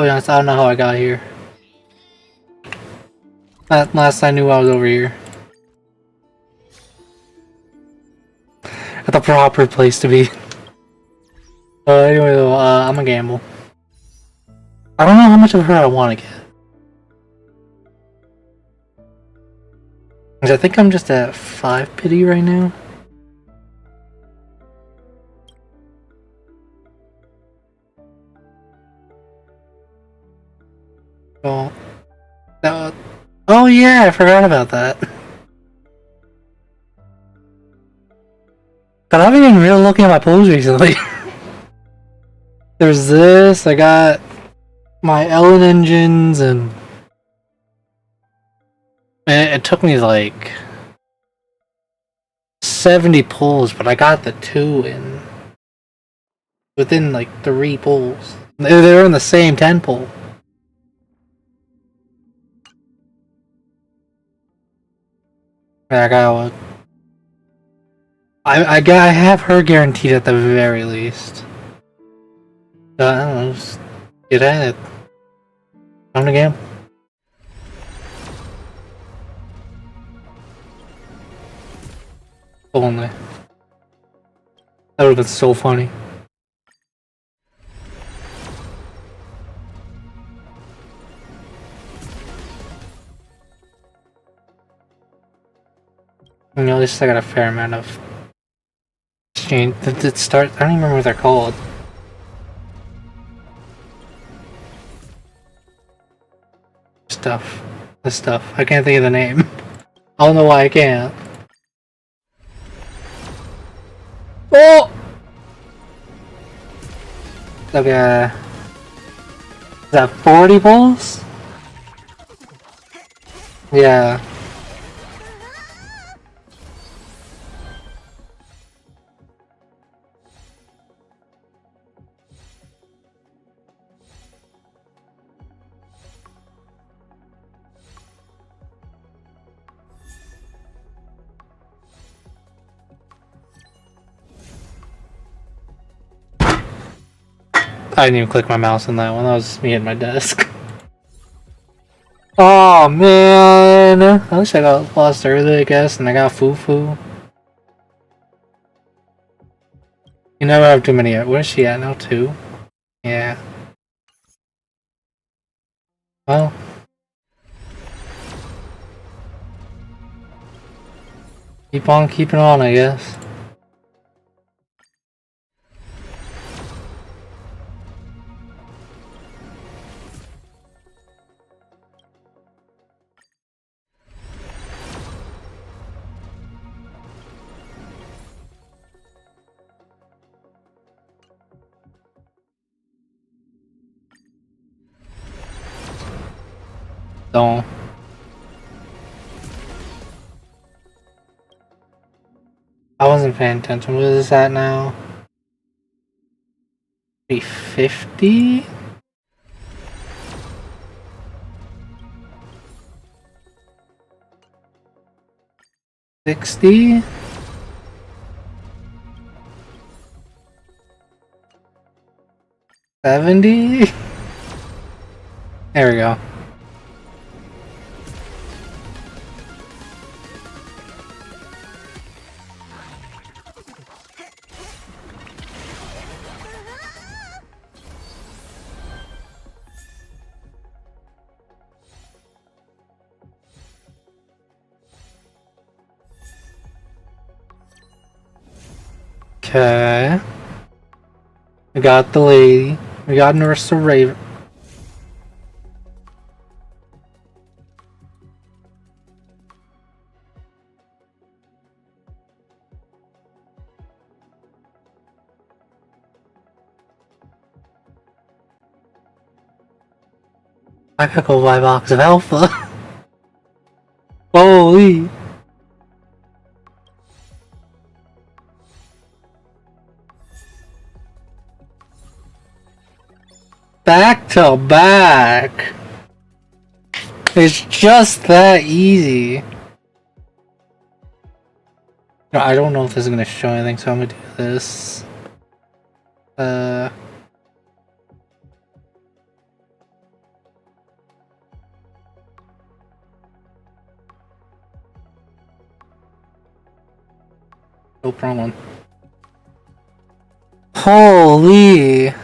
I'll be honest, I don't know how I got here. Last I knew I was over here. At the proper place to be. Anyway though, I'm gonna gamble. I don't know how much of her I want to get. Because I think I'm just at 5 pity right now. Oh, oh yeah, I forgot about that. But I've been really looking at my pulls recently. There's this, I got my Ellen engines, and it took me like 70 pulls, but I got the 2 in within like 3 pulls. They're in the same 10 pull. I got I have her guaranteed at the very least. I don't know, just get at it. Time to gamble. Only. That would've been so funny. You know, at least I got a fair amount of exchange. Did start? I don't even remember what they're called. This stuff. I can't think of the name. I don't know why I can't. Oh! Okay. Is that 40 pulls? Yeah. I didn't even click my mouse on that one. That was me at my desk. Oh man! I wish I got lost early, I guess, and I got foo-foo. You never have too many. Where's she at now? 2? Yeah. Well. Keep on keeping on, I guess. Don't. I wasn't paying attention. What is this at now? 350? $60? $70? There we go. Okay. We got the lady. We got Nerissa Raven. I could go buy a box of alpha. Holy. Back to back. It's just that easy. No, I don't know if this is gonna show anything, so I'm gonna do this. No problem. Holy!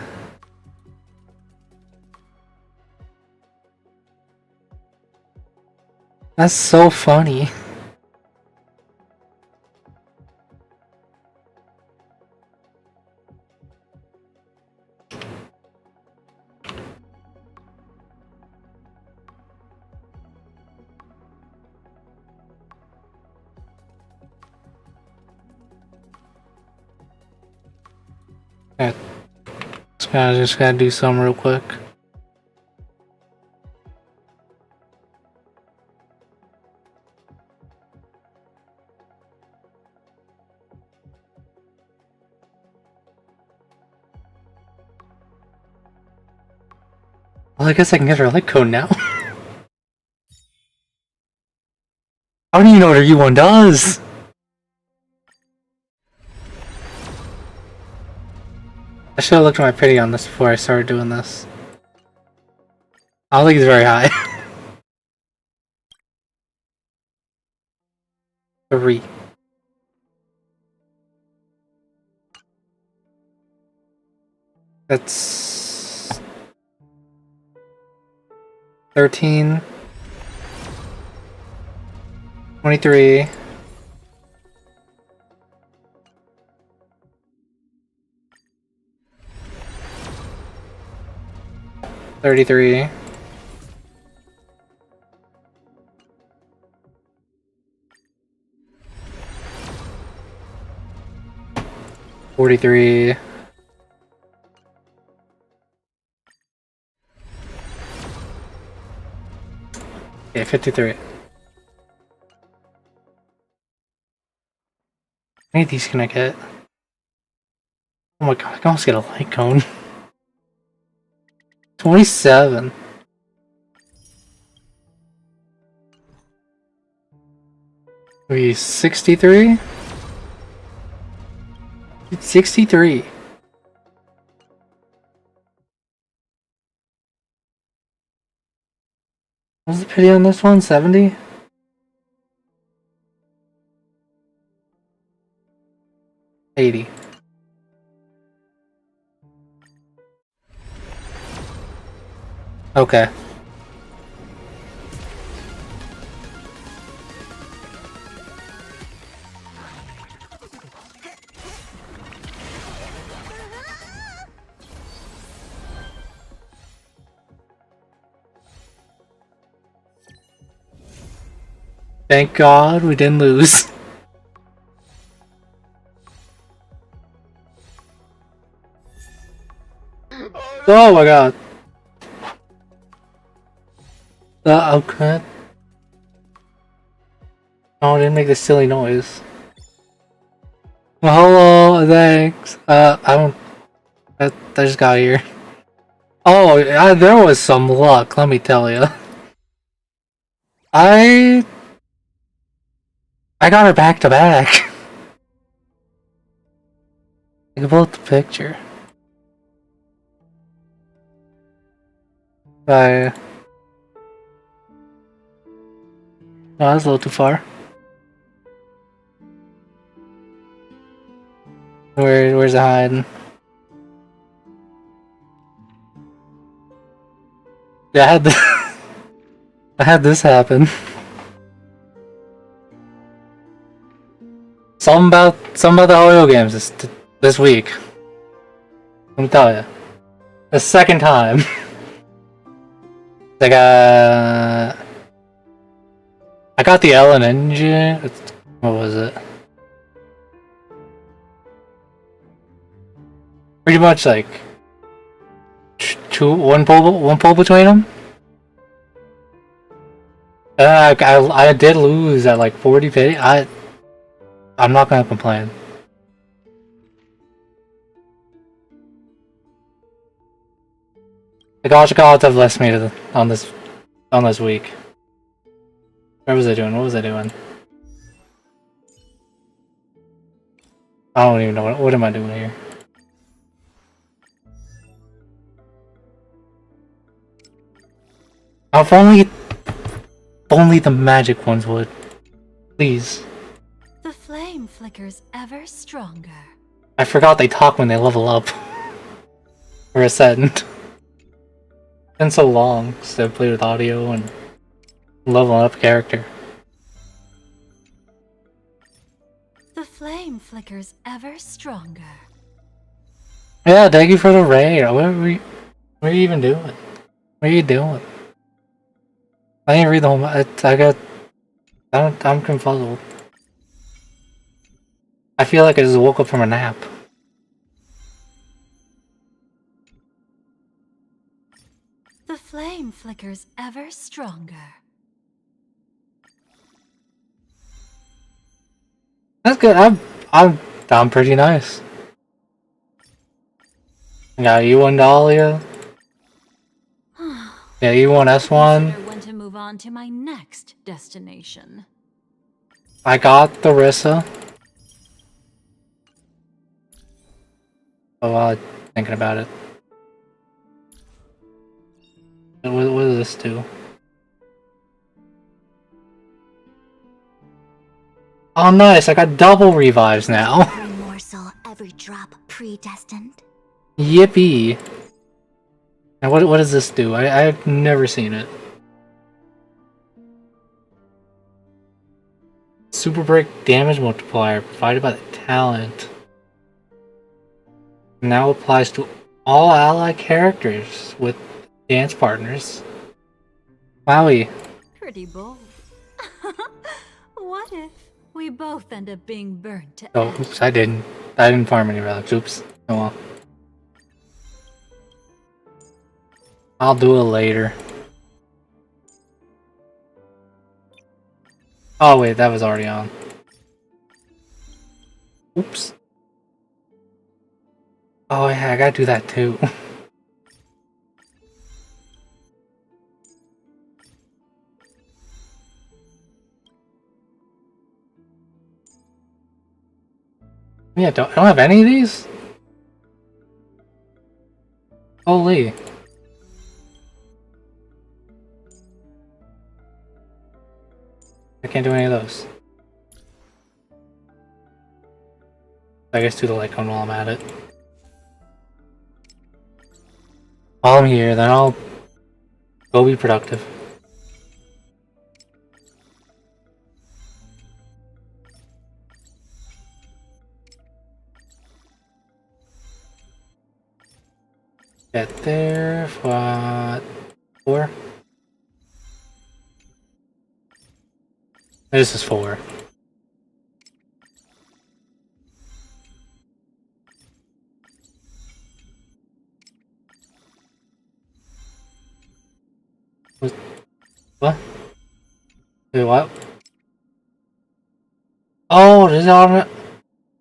That's so funny. Okay. Just gotta do some real quick. Well, I guess I can get her light code now. I don't even know what her U1 does! I should have looked at my pity on this before I started doing this. I don't think it's very high. 3. That's 13, 23, 33, 43, okay, 53. How many of these can I get? Oh my god, I can almost get a light cone. 27. Maybe 63? 63. What's the pity on this one? 70? 80. Okay. Thank God we didn't lose. Oh my god. Okay. Oh, I didn't make this silly noise. Well, hello, thanks. I don't. I just got here. Oh, there was some luck, let me tell you. I got her back to back. I can pull up the picture. No, that's a little too far. Where's it hiding? Yeah, I had this happen. Something about the Hololive games this week. Let me tell you. The second time. Like I got the Ellen engine. What was it? Pretty much like one pull between them. I did lose at like 40 pity. I'm not gonna complain. The gods have blessed me on this week. What was I doing? What was I doing? I don't even know what am I doing here. If only the magic ones would. Please. The flame. flame flickers ever stronger. I forgot they talk when they level up. Or ascend. It's been so long since I've played with audio and leveling up character. The flame flickers ever stronger. Yeah, thank you for the raid. What are you even doing? What are you doing? I didn't read the whole. I'm confuzzled. I feel like I just woke up from a nap. The flame flickers ever stronger. That's good. I'm pretty nice. Yeah, E1 Dahlia. Yeah, E1 S1. Consider when to move on to my next destination. I got the Nerissa. Oh, while thinking about it. What does this do? Oh, nice! I got double revives now. Every morsel, every drop predestined. Yippee! And what does this do? I've never seen it. Super break damage multiplier provided by the talent. Now applies to all allied characters with dance partners. Wowie. Pretty bold. What if we both end up being burnt to Oh, ash? oops, I didn't farm any relics. Oops. Oh well. I'll do it later. Oh wait, that was already on. Oops. Oh yeah, I gotta do that too. Yeah, I don't have any of these? Holy. I can't do any of those. I guess do the light cone while I'm at it. While I'm here, then I'll go be productive. Get there. What? 4? This is 4. What? Wait, what? Oh, there's all.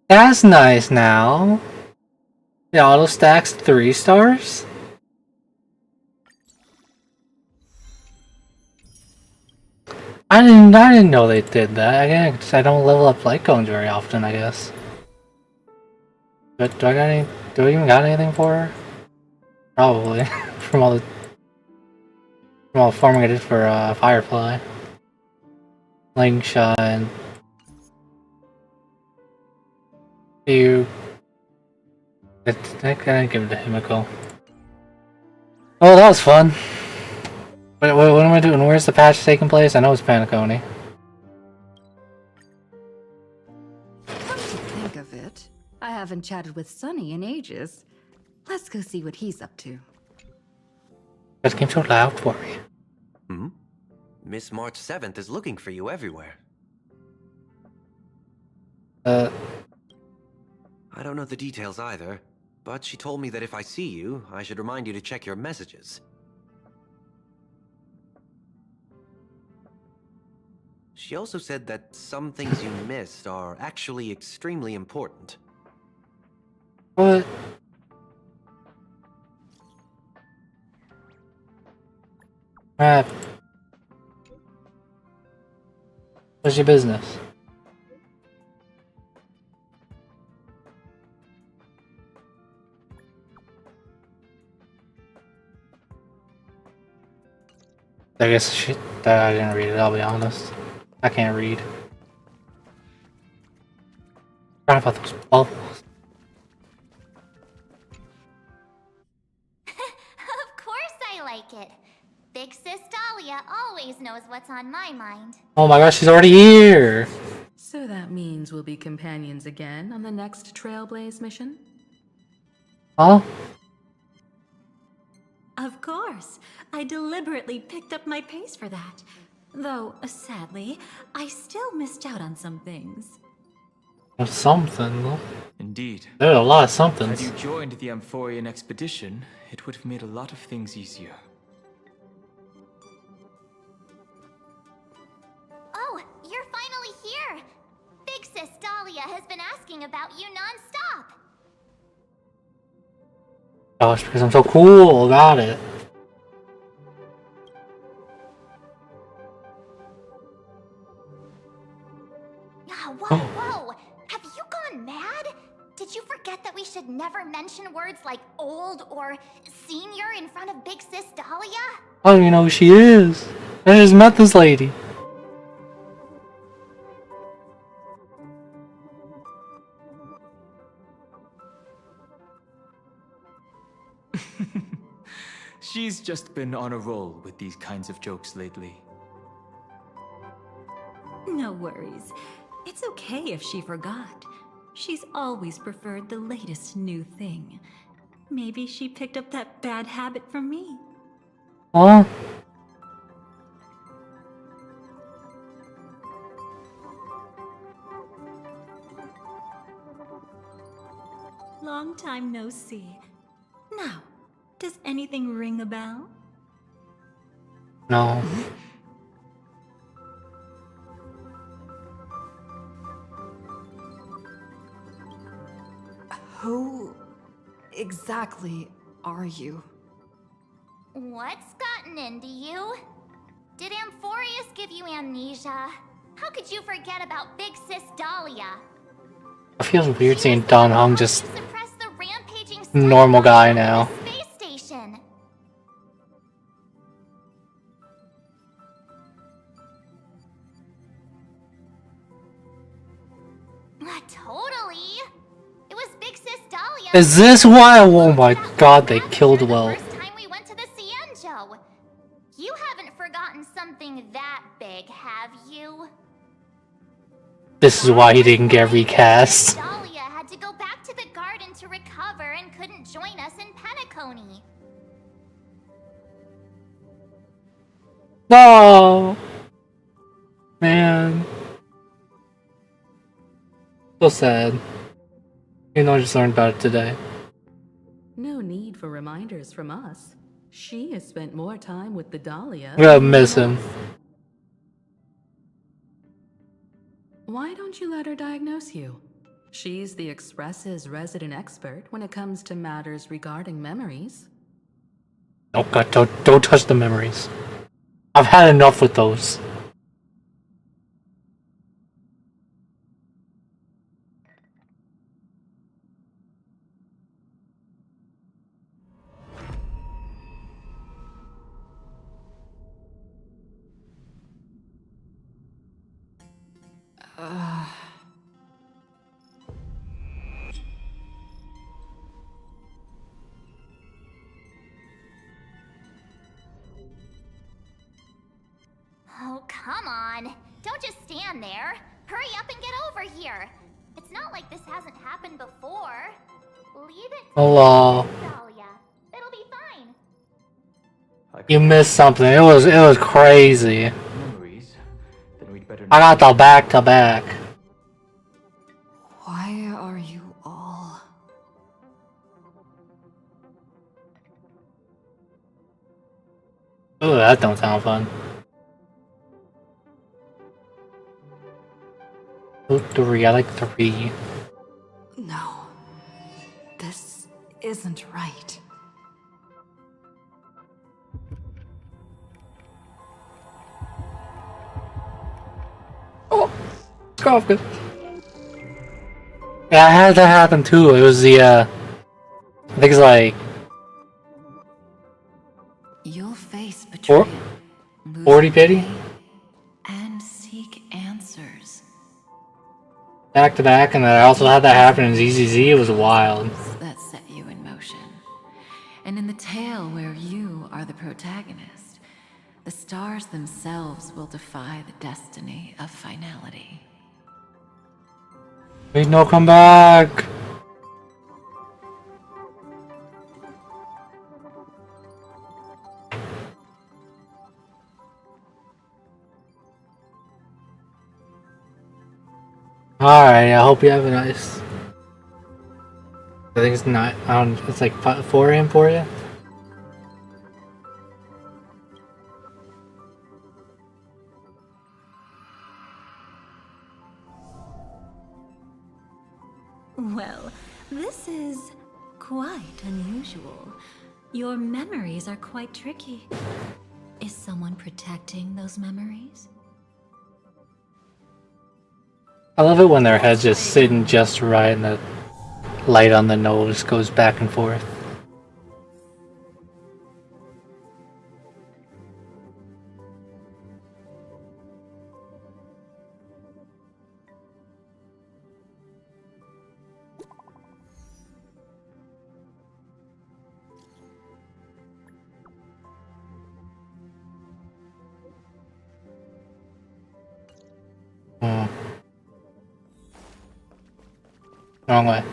That's nice now. The auto stacks 3 stars? I didn't know they did that. I don't level up light cones very often, I guess. But do I even got anything for her? Probably. from all the farming I did for Firefly. Lightning shot and you. I didn't give it to Himiko. Oh, that was fun. Wait, what am I doing? Where's the patch taking place? I know it's Paniconi. Come to think of it, I haven't chatted with Sonny in ages. Let's go see what he's up to. That came so loud for me. Hmm? Miss March 7th is looking for you everywhere. I don't know the details either, but she told me that if I see you, I should remind you to check your messages. She also said that some things you missed are actually extremely important. What? What's your business? I guess shit, I didn't read it, I'll be honest. I can't read. about those bubbles. Of course I like it. Big Sis Dahlia always knows what's on my mind. Oh my gosh, she's already here! So that means we'll be companions again on the next Trailblaze mission? Huh? Of course. I deliberately picked up my pace for that. Though, sadly, I still missed out on some things. There's something. Indeed. There's a lot of Had somethings. you joined the Amphorian expedition, it would have made a lot of things easier. Oh, you're finally here! Big Sis Dahlia has been asking about you non-stop! Gosh, because I'm so cool. Got it. Whoa, whoa! Have you gone mad? Did you forget that we should never mention words like old or senior in front of Big Sis Dahlia? I don't even know who she is. I just met this lady. She's just been on a roll with these kinds of jokes lately. No worries. It's okay if she forgot. She's always preferred the latest new thing. Maybe she picked up that bad habit from me. Huh? Long time no see. Now, does anything ring a bell? No. Who exactly are you? What's gotten into you? Did Amphorius give you amnesia? How could you forget about Big Sis Dahlia? It feels weird seeing Don Hung just Suppress the rampaging normal guy now. space station. Totally. It was Big Sis Dahlia. Is this why? Oh my god, they killed well. The first time we went to the Cienjo. You haven't forgotten something that big, have you? This is why he didn't get recast. Dahlia had to go back to the garden to recover and couldn't join us in Penacony. No! Man. So sad. You know, I just learned about it today. No need for reminders from us. She has spent more time with the Dahlia. I'm gonna miss him. Why don't you let her diagnose you? She's the Express's resident expert when it comes to matters regarding memories. Oh god, don't touch the memories. I've had enough with those. Oh, come on. Don't just stand there. Hurry up and get over here. It's not like this hasn't happened before. Leave it to Hello. Dahlia. It'll be fine. You missed something. It was crazy. Memories? Then we'd better I got the back to back. Why are you all... Ooh, that don't sound fun. 3, I like 3. No. This isn't right. Oh, Scarf good. Yeah, I had that happen too. It was the I think it's like You'll face betrayal, lose 40 pity. and seek answers. back to back, and then I also had that happen in ZZZ. It was wild. That set you in motion. And in the tale where you are the protagonist, the stars themselves will defy the destiny of finality. Wait, no, come back! Alright, I hope you have a nice... I think it's not... it's like 4 AM for you? Well, this is quite unusual. Your memories are quite tricky. Is someone protecting those memories? I love it when their head's just sitting just right and the light on the nose goes back and forth. Wrong way.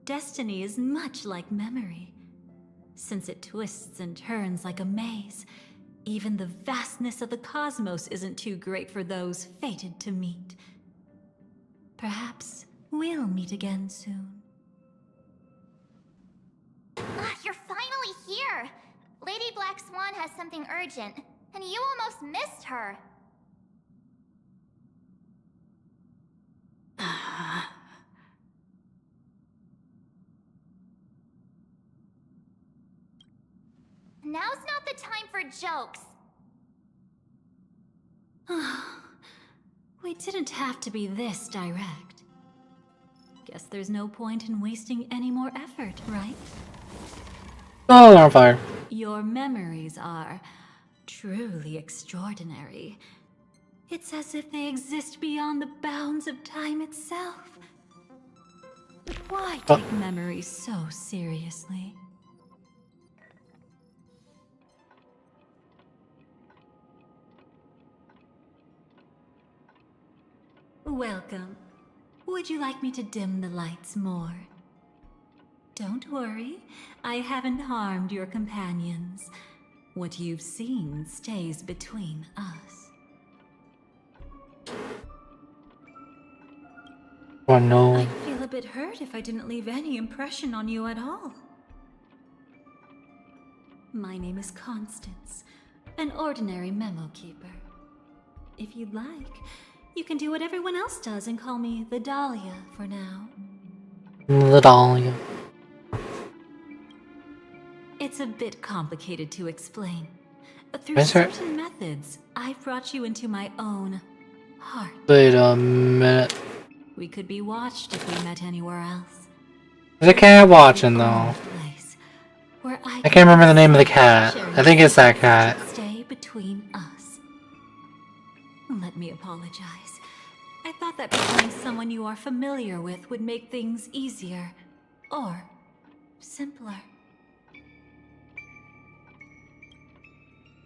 Destiny is much like memory. Since it twists and turns like a maze, even the vastness of the cosmos isn't too great for those fated to meet. Perhaps we'll meet again soon. You're finally here! Lady Black Swan has something urgent, and you almost missed her. Now's not the time for jokes. We didn't have to be this direct. Guess there's no point in wasting any more effort, right? Oh, they're on fire. Your memories are truly extraordinary. It's as if they exist beyond the bounds of time itself. But why take memories so seriously? Welcome. Would you like me to dim the lights more? Don't worry, I haven't harmed your companions. What you've seen stays between us. Oh no. I'd feel a bit hurt if I didn't leave any impression on you at all. My name is Constance, an ordinary memo keeper. If you'd like, you can do what everyone else does and call me the Dahlia for now. The Dahlia. It's a bit complicated to explain. Through certain methods, I've brought you into my own heart. Wait a minute. We could be watched if we met anywhere else. There's a cat watching though. I can't remember the name of the cat. I think it's that cat. Stay between us. Let me apologize. I thought that becoming someone you are familiar with would make things easier. Or simpler.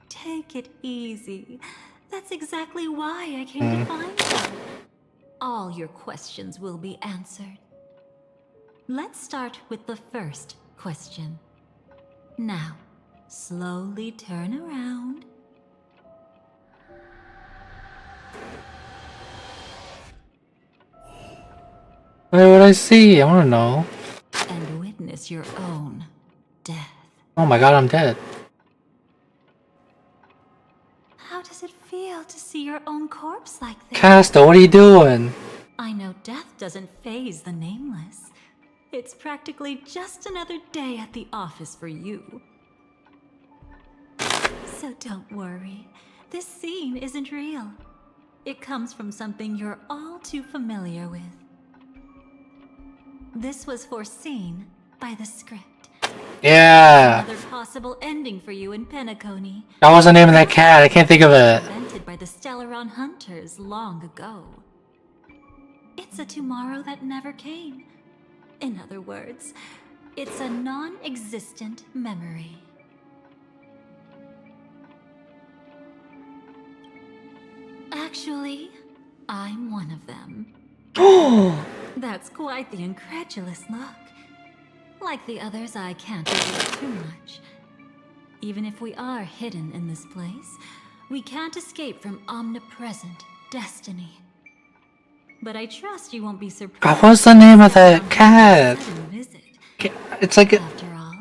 Take it easy. That's exactly why I came to find you. All your questions will be answered. Let's start with the first question. Now, slowly turn around. What would I see? I want to know. And witness your own death. Oh my god, I'm dead. How does it feel to see your own corpse like this? Casta, what are you doing? I know death doesn't faze the nameless. It's practically just another day at the office for you. So don't worry. This scene isn't real. It comes from something you're all too familiar with. This was foreseen by the script. Yeah. Another possible ending for you in Penacony. That was the name of that cat. I can't think of it. Invented by the Stellaron hunters long ago. It's a tomorrow that never came. In other words, it's a non-existent memory. Actually, I'm one of them. That's quite the incredulous look. Like the others, I can't reveal too much. Even if we are hidden in this place, we can't escape from omnipresent destiny. But I trust you won't be surprised. God, what's the name of that cat? Visit. It's like After all,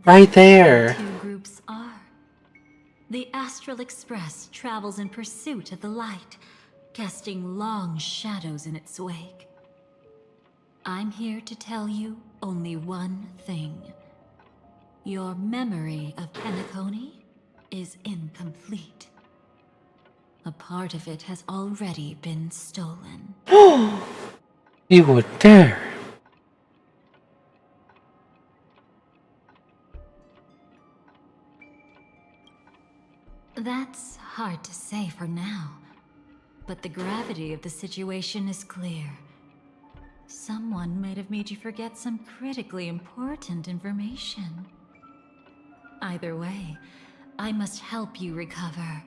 right there. two groups are. The Astral Express travels in pursuit of the light, casting long shadows in its wake. I'm here to tell you only one thing. Your memory of Penacony is incomplete. A part of it has already been stolen. You would dare. That's hard to say for now, but the gravity of the situation is clear. Someone might have made you forget some critically important information. Either way, I must help you recover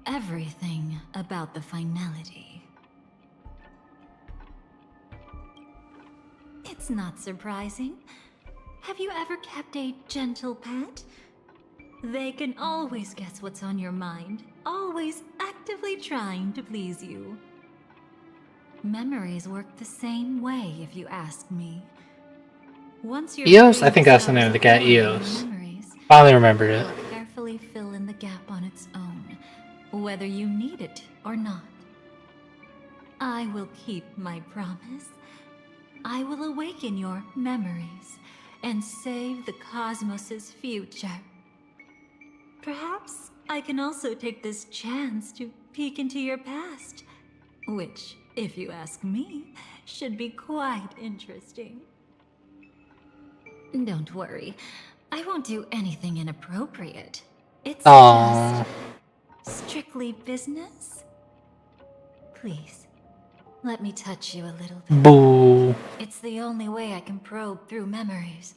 everything about the finality. It's not surprising. Have you ever kept a gentle pet? They can always guess what's on your mind, always actively trying to please you. Memories work the same way, if you ask me. Once your Eos? I brain think that's the name of the cat, stops remembering Eos. memories, Finally remembered it. it'll carefully fill in the gap on its own, whether you need it or not. I will keep my promise. I will awaken your memories and save the cosmos's future. Perhaps I can also take this chance to peek into your past, which, if you ask me, should be quite interesting. Don't worry, I won't do anything inappropriate. It's Aww. just strictly business. Please, let me touch you a little bit. Boo. It's the only way I can probe through memories.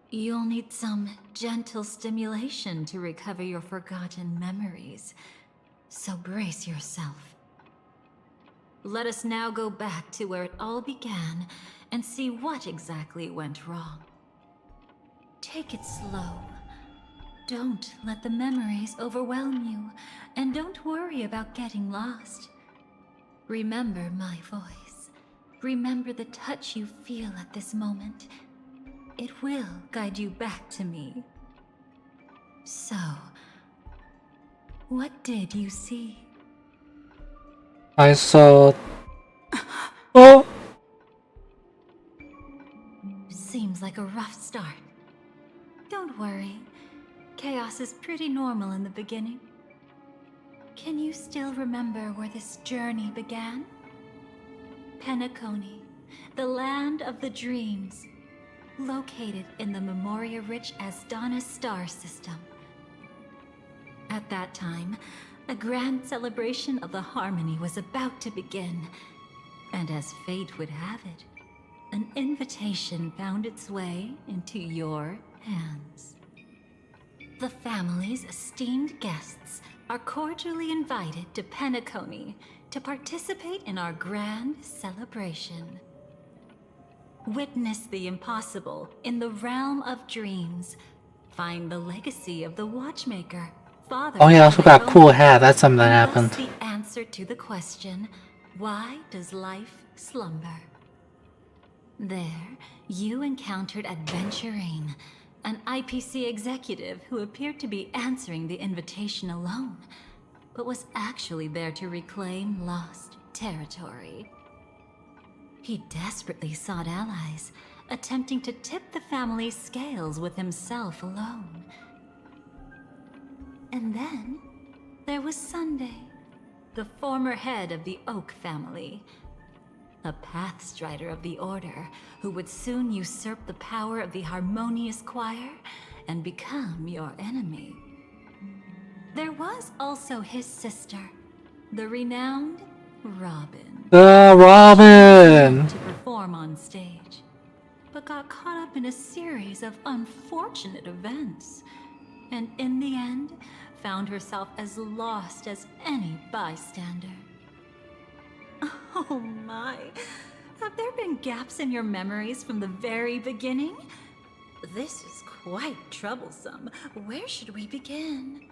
You'll need some gentle stimulation to recover your forgotten memories, so brace yourself. Let us now go back to where it all began and see what exactly went wrong. Take it slow. Don't let the memories overwhelm you, and don't worry about getting lost. Remember my voice. Remember the touch you feel at this moment. It will guide you back to me. So, what did you see? I saw. Oh! Seems like a rough start. Don't worry. Chaos is pretty normal in the beginning. Can you still remember where this journey began? Penacony, the land of the dreams, located in the Memoria-rich Asdana star system. At that time, a grand celebration of the harmony was about to begin, and as fate would have it, an invitation found its way into your hands. The family's esteemed guests are cordially invited to Penacony to participate in our grand celebration. Witness the impossible in the realm of dreams. Find the legacy of the watchmaker, father. Oh, yeah, I also got a of cool hat. That's something that and happened. thus the answer to the question, why does life slumber? There, you encountered Adventurine, an IPC executive who appeared to be answering the invitation alone, but was actually there to reclaim lost territory. He desperately sought allies, attempting to tip the family's scales with himself alone. And then, there was Sunday, the former head of the Oak family, a pathstrider of the Order who would soon usurp the power of the Harmonious Choir and become your enemy. There was also his sister, the renowned Robin. Robin! To perform on stage, but got caught up in a series of unfortunate events, and in the end, found herself as lost as any bystander. Oh my, have there been gaps in your memories from the very beginning? This is quite troublesome. Where should we begin?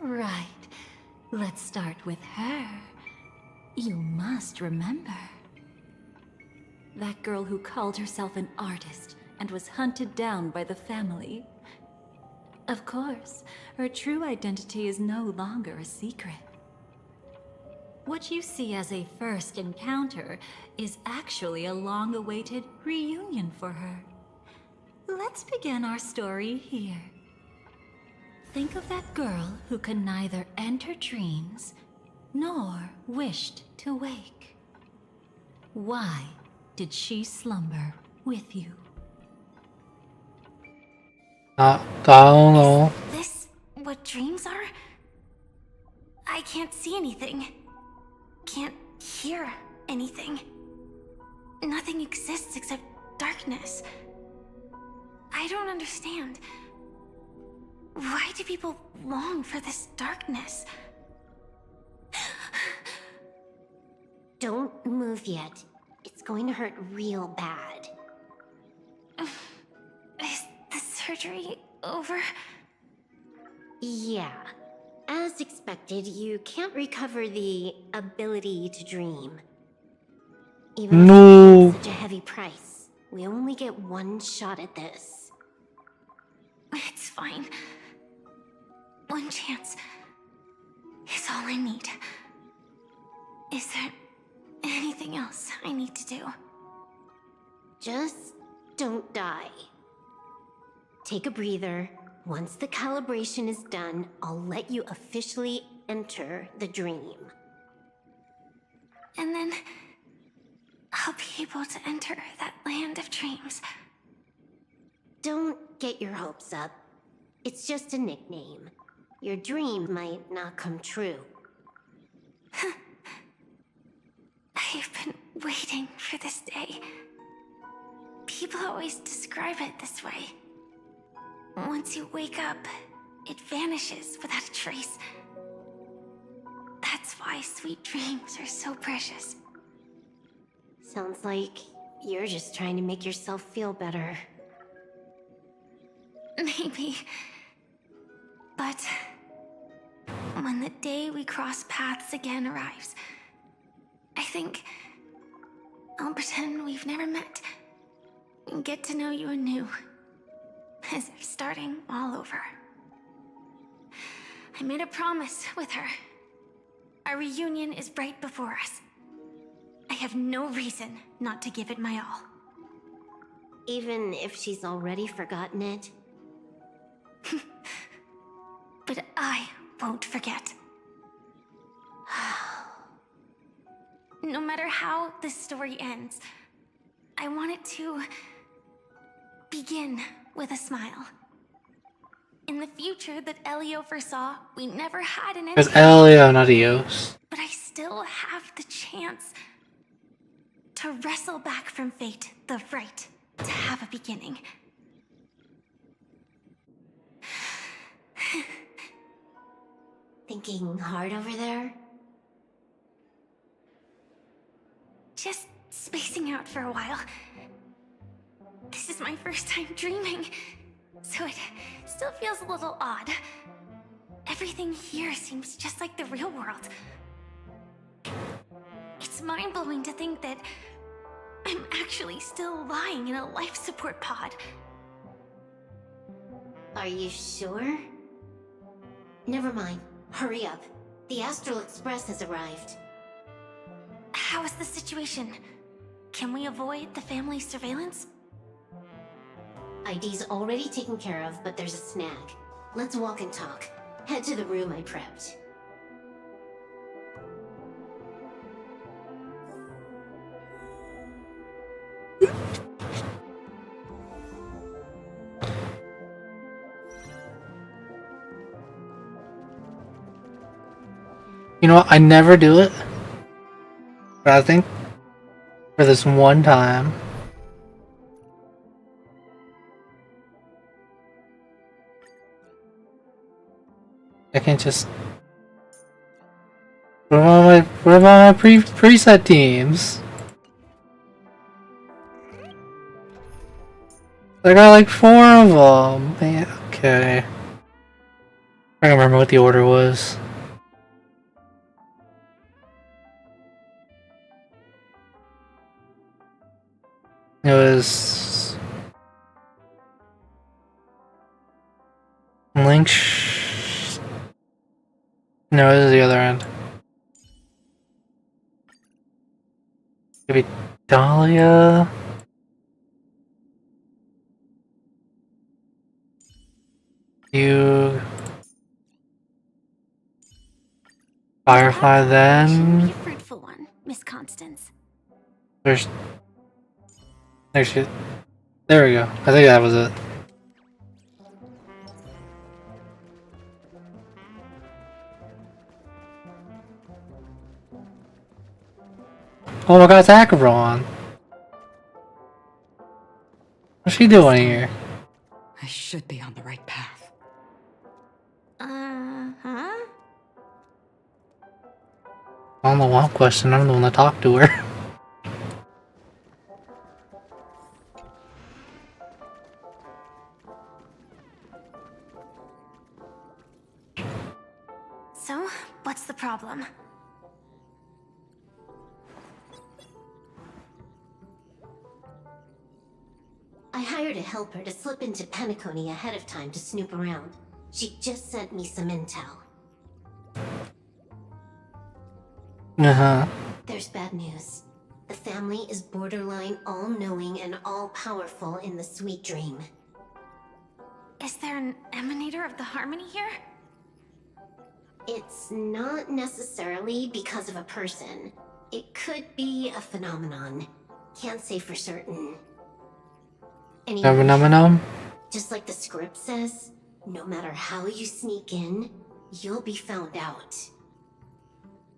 Right. Let's start with her. You must remember. That girl who called herself an artist and was hunted down by the family. Of course, her true identity is no longer a secret. What you see as a first encounter is actually a long-awaited reunion for her. Let's begin our story here. Think of that girl who could neither enter dreams nor wished to wake. Why did she slumber with you? I don't know. Is this what dreams are? I can't see anything. Can't hear anything. Nothing exists except darkness. I don't understand. Why do people long for this darkness? Don't move yet. It's going to hurt real bad. Is the surgery over? Yeah. As expected, you can't recover the ability to dream. Even No. at such a heavy price, we only get one shot at this. It's fine. One chance is all I need. Is there anything else I need to do? Just don't die. Take a breather. Once the calibration is done, I'll let you officially enter the dream. And then I'll be able to enter that land of dreams. Don't get your hopes up. It's just a nickname. Your dream might not come true. I've been waiting for this day. People always describe it this way. Once you wake up, it vanishes without a trace. That's why sweet dreams are so precious. Sounds like you're just trying to make yourself feel better. Maybe. But when the day we cross paths again arrives, I think I'll pretend we've never met and get to know you anew, as if starting all over. I made a promise with her. Our reunion is right before us. I have no reason not to give it my all. Even if she's already forgotten it? But I won't forget. No matter how this story ends, I want it to begin with a smile. In the future that Elio foresaw, we never had an It's ending. Elio, not Eos. But I still have the chance to wrestle back from fate the right to have a beginning. Thinking hard over there? Just spacing out for a while. This is my first time dreaming, so it still feels a little odd. Everything here seems just like the real world. It's mind-blowing to think that I'm actually still lying in a life support pod. Are you sure? Never mind. Hurry up. The Astral Express has arrived. How is the situation? Can we avoid the family surveillance? ID's already taken care of, but there's a snag. Let's walk and talk. Head to the room I prepped. You know what? I never do it. But I think for this one time. I can just. What about my preset teams? I got like 4 of them. Yeah, okay. I don't remember what the order was. It was Link. No, this is the other end. Maybe Dahlia. You. Firefly then. A fruitful one, Miss Constance. There's shit. There we go. I think that was it. Oh my god, it's Acheron. What's she doing here? I should be on the right path. Huh? I don't know why I'm questioning. I'm the one that talked to her. So, what's the problem? I hired a helper to slip into Penacony ahead of time to snoop around. She just sent me some intel. Uh-huh. There's bad news. The family is borderline all-knowing and all-powerful in the Sweet Dream. Is there an emanator of the harmony here? It's not necessarily because of a person. It could be a phenomenon. Can't say for certain. Anyway, Phenomenon? just like the script says, no matter how you sneak in, you'll be found out.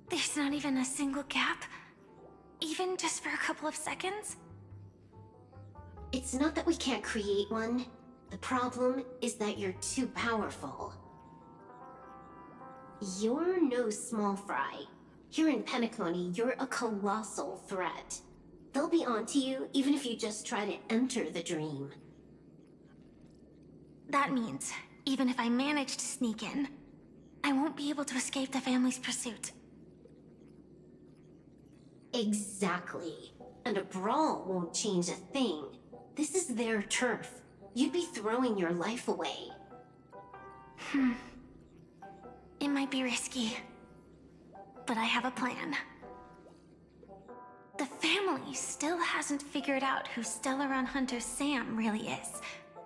There's not even a single gap? Even just for a couple of seconds? It's not that we can't create one. The problem is that you're too powerful. You're no small fry. Here in Penacony, you're a colossal threat. They'll be onto you even if you just try to enter the dream. That means, even if I manage to sneak in, I won't be able to escape the family's pursuit. Exactly. And a brawl won't change a thing. This is their turf. You'd be throwing your life away. It might be risky, but I have a plan. The family still hasn't figured out who Stellaron Hunter Sam really is,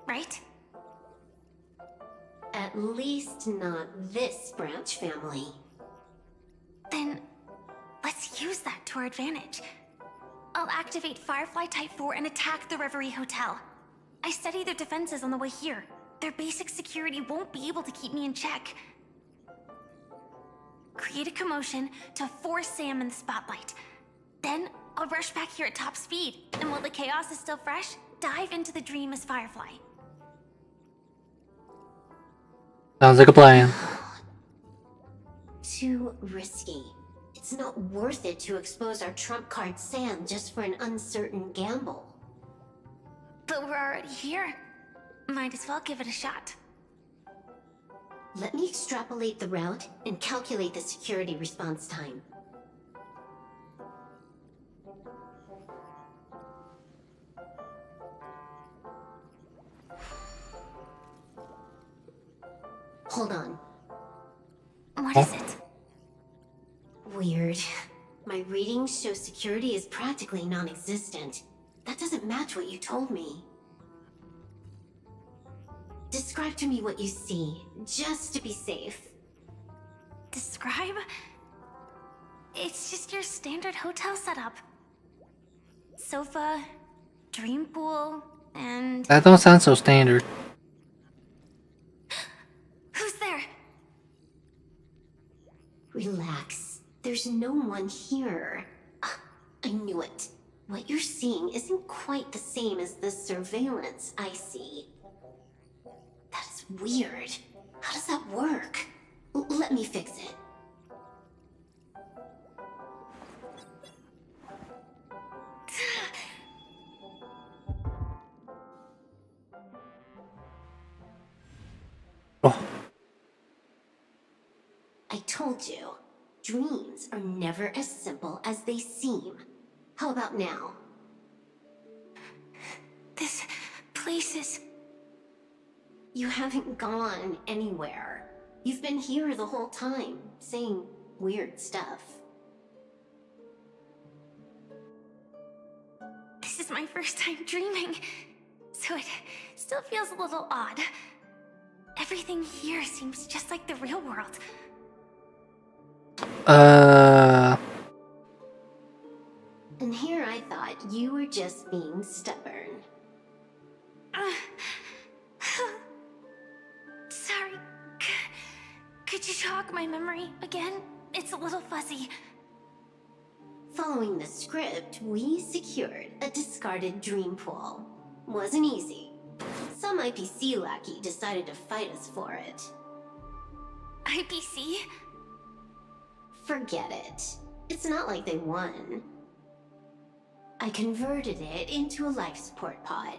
right? At least not this branch family. Then, let's use that to our advantage. I'll activate Firefly Type 4 and attack the Reverie Hotel. I studied their defenses on the way here. Their basic security won't be able to keep me in check. Create a commotion to force Sam in the spotlight. Then, I'll rush back here at top speed, and while the chaos is still fresh, dive into the dream as Firefly. Sounds like a plan. Too risky. It's not worth it to expose our trump card Sam just for an uncertain gamble. But we're already here. Might as well give it a shot. Let me extrapolate the route and calculate the security response time. Hold on. What is it? Weird. My readings show security is practically non-existent. That doesn't match what you told me. Describe to me what you see, just to be safe. Describe? It's just your standard hotel setup. Sofa, dream pool, and... That don't sound so standard. Who's there? Relax. There's no one here. Ah, I knew it. What you're seeing isn't quite the same as the surveillance I see. That's weird. How does that work? Let me fix it. Oh. I told you, dreams are never as simple as they seem. How about now? This place is... You haven't gone anywhere. You've been here the whole time, saying weird stuff. This is my first time dreaming, so it still feels a little odd. Everything here seems just like the real world. And here I thought you were just being stubborn. Sorry. Could you jog my memory again? It's a little fuzzy. Following the script, we secured a discarded dream pool. Wasn't easy. Some IPC lackey decided to fight us for it. IPC? Forget it. It's not like they won. I converted it into a life support pod.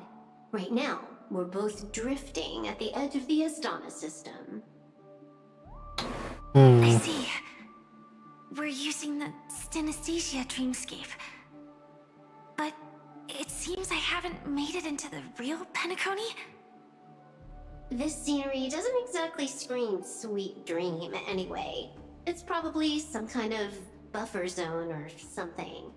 Right now, we're both drifting at the edge of the Astana system. I see. We're using the synesthesia dreamscape. But it seems I haven't made it into the real Penacony? This scenery doesn't exactly scream sweet dream anyway. It's probably some kind of buffer zone or something.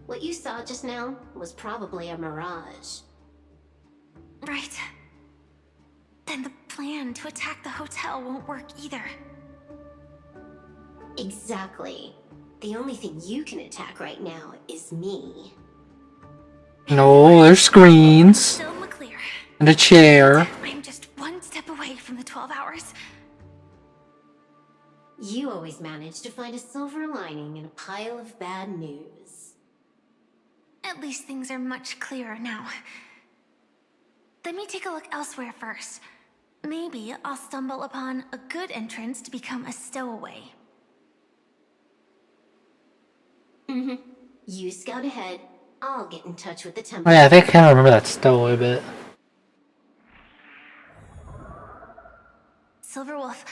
What you saw just now was probably a mirage. Right. Then the plan to attack the hotel won't work either. Exactly. The only thing you can attack right now is me. No, there's screens. Still in the clear. And a chair. I'm just one step away from the 12 hours. You always manage to find a silver lining in a pile of bad news. At least things are much clearer now. Let me take a look elsewhere first. Maybe I'll stumble upon a good entrance to become a stowaway. You scout ahead. I'll get in touch with the Oh temple. yeah, I think I kind of remember that stowaway bit. Silverwolf,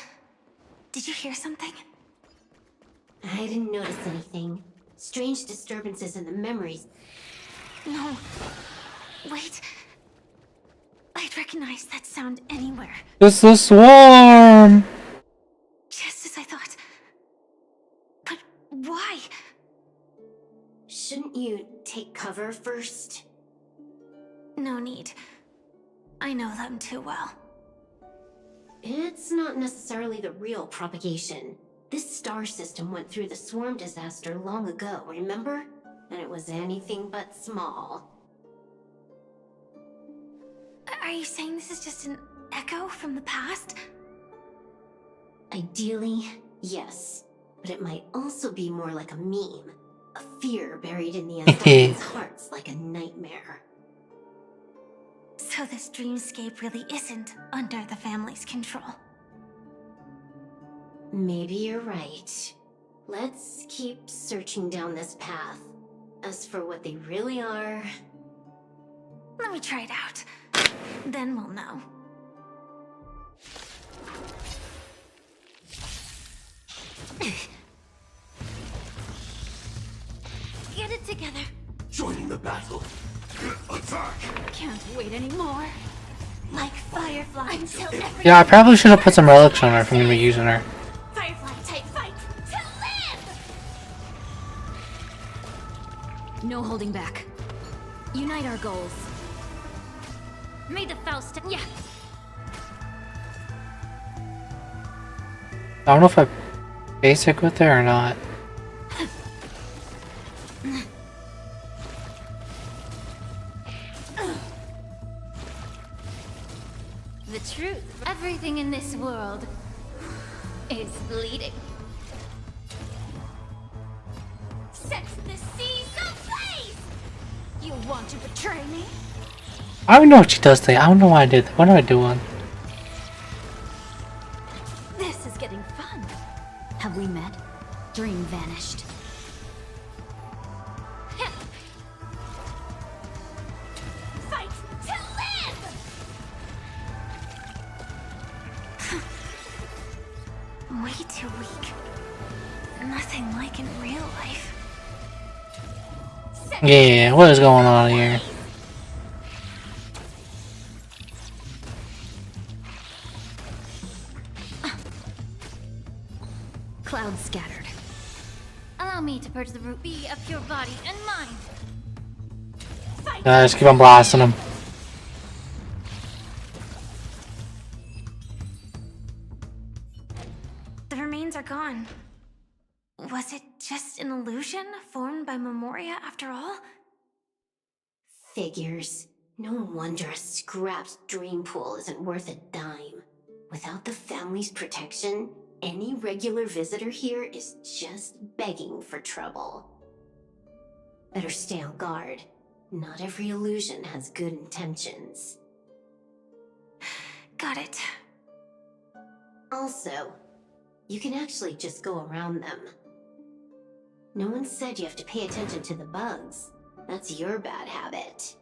did you hear something? I didn't notice anything. Strange disturbances in the memories. No. Wait. I'd recognize that sound anywhere. It's the swarm! Just as I thought. But why? Shouldn't you take cover first? No need. I know them too well. It's not necessarily the real propagation. This star system went through the swarm disaster long ago, remember? And it was anything but small. Are you saying this is just an echo from the past? Ideally, yes. But it might also be more like a meme. A fear buried in the Astana's hearts like a nightmare. So this dreamscape really isn't under the family's control. Maybe you're right. Let's keep searching down this path. As for what they really are... Let me try it out. Then we'll know. Get it together. Joining the battle. Attack! Can't wait anymore. Like Firefly until every... Yeah, I probably should have put some relics on her if I'm gonna be using her. Firefly type fight to live! No holding back. Unite our goals. May the Faust... Yeah. I don't know if I basic with it or not. The truth. Everything in this world is bleeding. want to betray me? I don't know what she does today. I don't know why I did that. What am I doing? This is getting fun. Have we met? Dream vanished. Fight to live! Way too weak. Nothing like in real life. Yeah, what is going on here? Clouds scattered. Allow me to purge the root B of your body and mind. Just keep on blasting them. The remains are gone. Was it just an illusion formed by Memoria after all? Figures. No wonder a scrapped dream pool isn't worth a dime. Without the family's protection, any regular visitor here is just begging for trouble. Better stay on guard. Not every illusion has good intentions. Got it. Also, you can actually just go around them. No one said you have to pay attention to the bugs. That's your bad habit.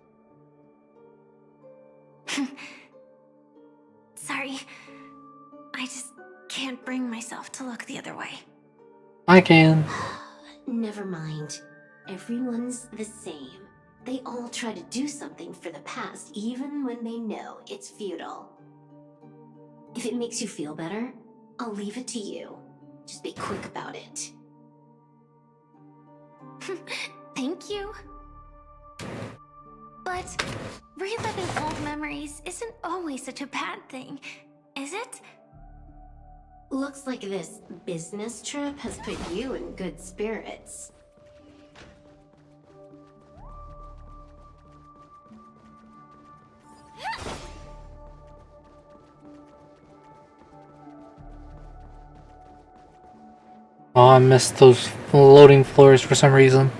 Sorry. I just can't bring myself to look the other way. I can. Never mind. Everyone's the same. They all try to do something for the past, even when they know it's futile. If it makes you feel better, I'll leave it to you. Just be quick about it. Thank you. But reliving old memories isn't always such a bad thing, is it? Looks like this business trip has put you in good spirits. Oh, I missed those floating floors for some reason.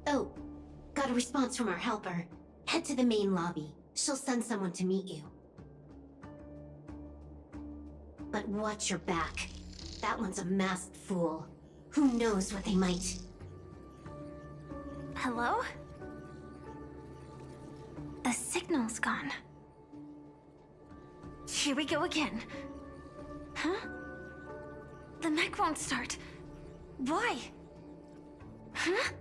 Oh, got a response from our helper. Head to the main lobby. She'll send someone to meet you. But watch your back. That one's a masked fool. Who knows what they might... Hello? The signal's gone. Here we go again. Huh? The mech won't start. Why? Huh?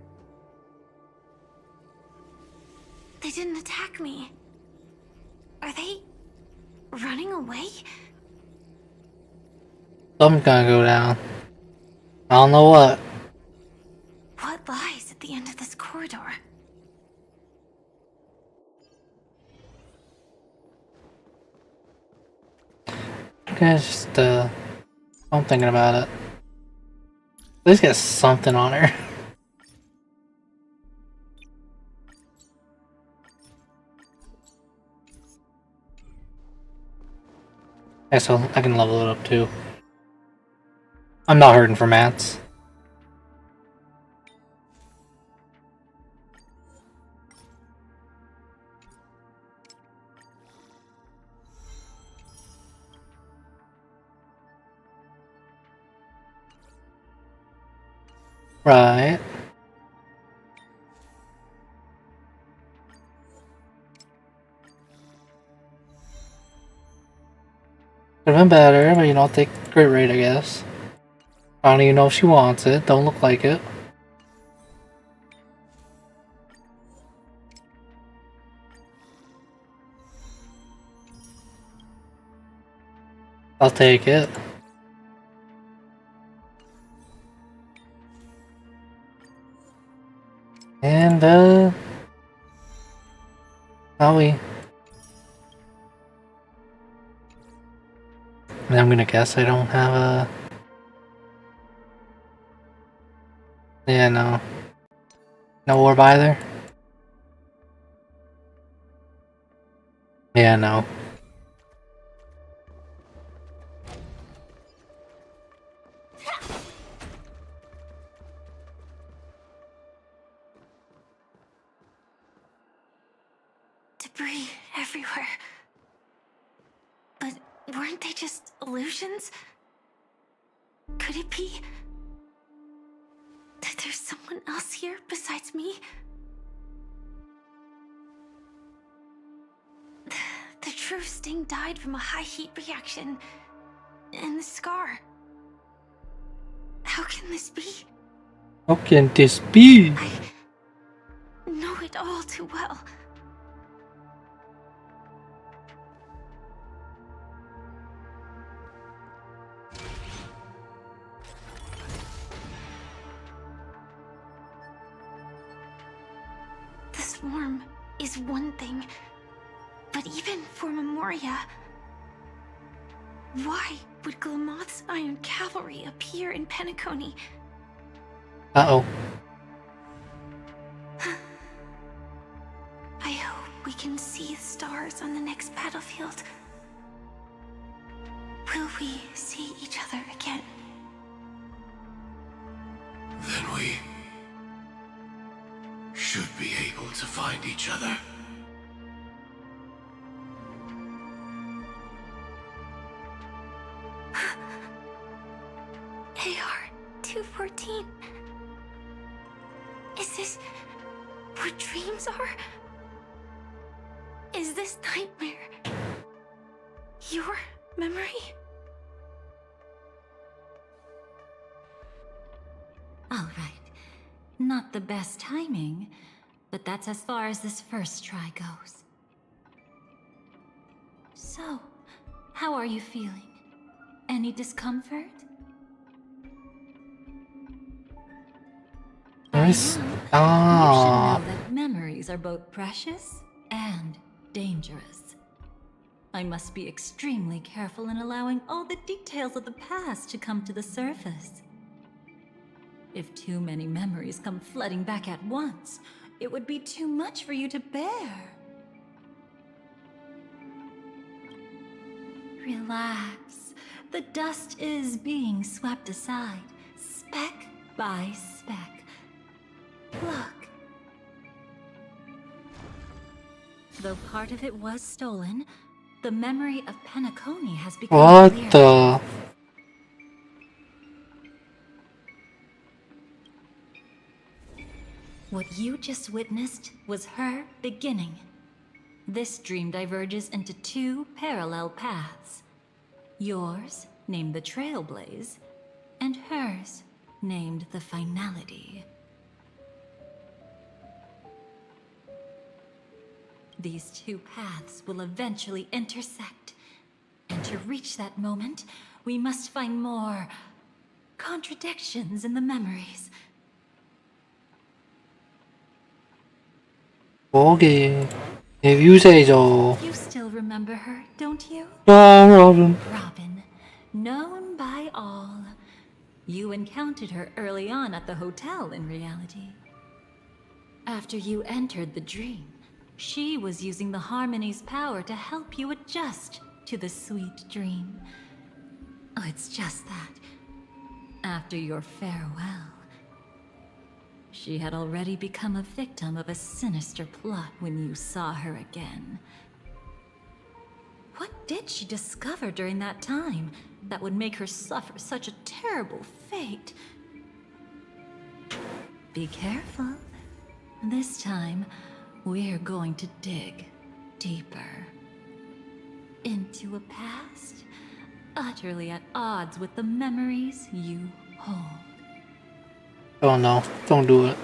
They didn't attack me. Are they running away? Something's gonna go down. I don't know what. What lies at the end of this corridor? Okay, just I'm thinking about it. At least get something on her. Yeah, so I can level it up too. I'm not hurting for mats. Right. Could've been better, but you know, I'll take great rate, I guess. I don't even know if she wants it. Don't look like it. I'll take it. And, Howie. And I'm gonna guess I don't have a... Yeah, no. No orb either? Yeah, no. Debris everywhere. But weren't they just illusions? Could it be that there's someone else here besides me? The true Sting died from a high heat reaction. And the scar. How can this be? How can this be? I know it all too well. The swarm is one thing, but even for Memoria, why would Glamoth's Iron Cavalry appear in Penacony? Uh-oh. I hope we can see the stars on the next battlefield. Will we see each other again? Then we should be able to find each other. AR-214. Is this what dreams are? Is this nightmare your memory? All right. Not the best timing, but that's as far as this first try goes. So, how are you feeling? Any discomfort? You should know that memories are both precious and dangerous. I must be extremely careful in allowing all the details of the past to come to the surface. If too many memories come flooding back at once, it would be too much for you to bear. Relax. The dust is being swept aside, speck by speck. Look. Though part of it was stolen, the memory of Penacony has become What clear. the? What you just witnessed was her beginning. This dream diverges into two parallel paths. Yours, named the Trailblaze, and hers, named the Finality. These two paths will eventually intersect. And to reach that moment, we must find more contradictions in the memories. Okay. 해주세요. You still remember her, don't you? Robin. Robin, known by all. You encountered her early on at the hotel in reality. After you entered the dream, she was using the Harmony's power to help you adjust to the sweet dream. Oh, it's just that. After your farewell, she had already become a victim of a sinister plot when you saw her again. What did she discover during that time that would make her suffer such a terrible fate? Be careful. This time, we're going to dig deeper. Into a past utterly at odds with the memories you hold. Oh no, don't do it.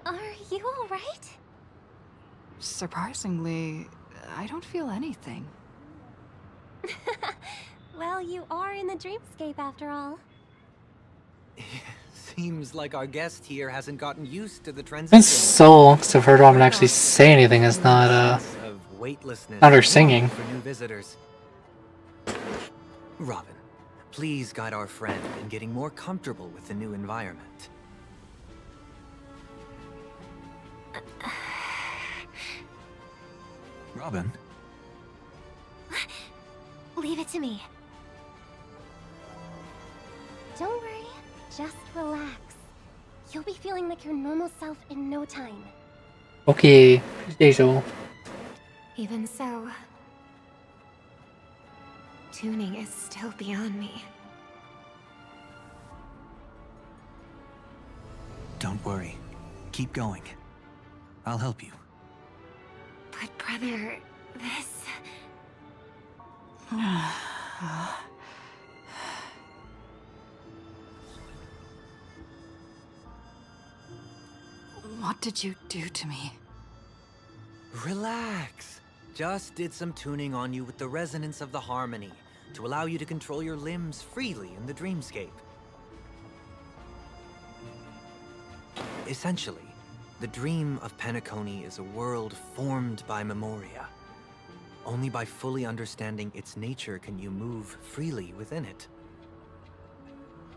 Are you all right? Surprisingly, I don't feel anything. Well, you are in the dreamscape after all. Seems like our guest here hasn't gotten used to the It's transition. been so long since I've heard Robin actually say anything. It's not Of weightlessness not her singing. for new visitors. Robin, please guide our friend in getting more comfortable with the new environment. Robin? Leave it to me. Don't worry, just relax. You'll be feeling like your normal self in no time. Okay, 这种 Even so, tuning is still beyond me. Don't worry. Keep going. I'll help you. But brother, this... What did you do to me? Relax. Just did some tuning on you with the resonance of the harmony to allow you to control your limbs freely in the dreamscape. Essentially, the dream of Penacony is a world formed by Memoria. Only by fully understanding its nature can you move freely within it.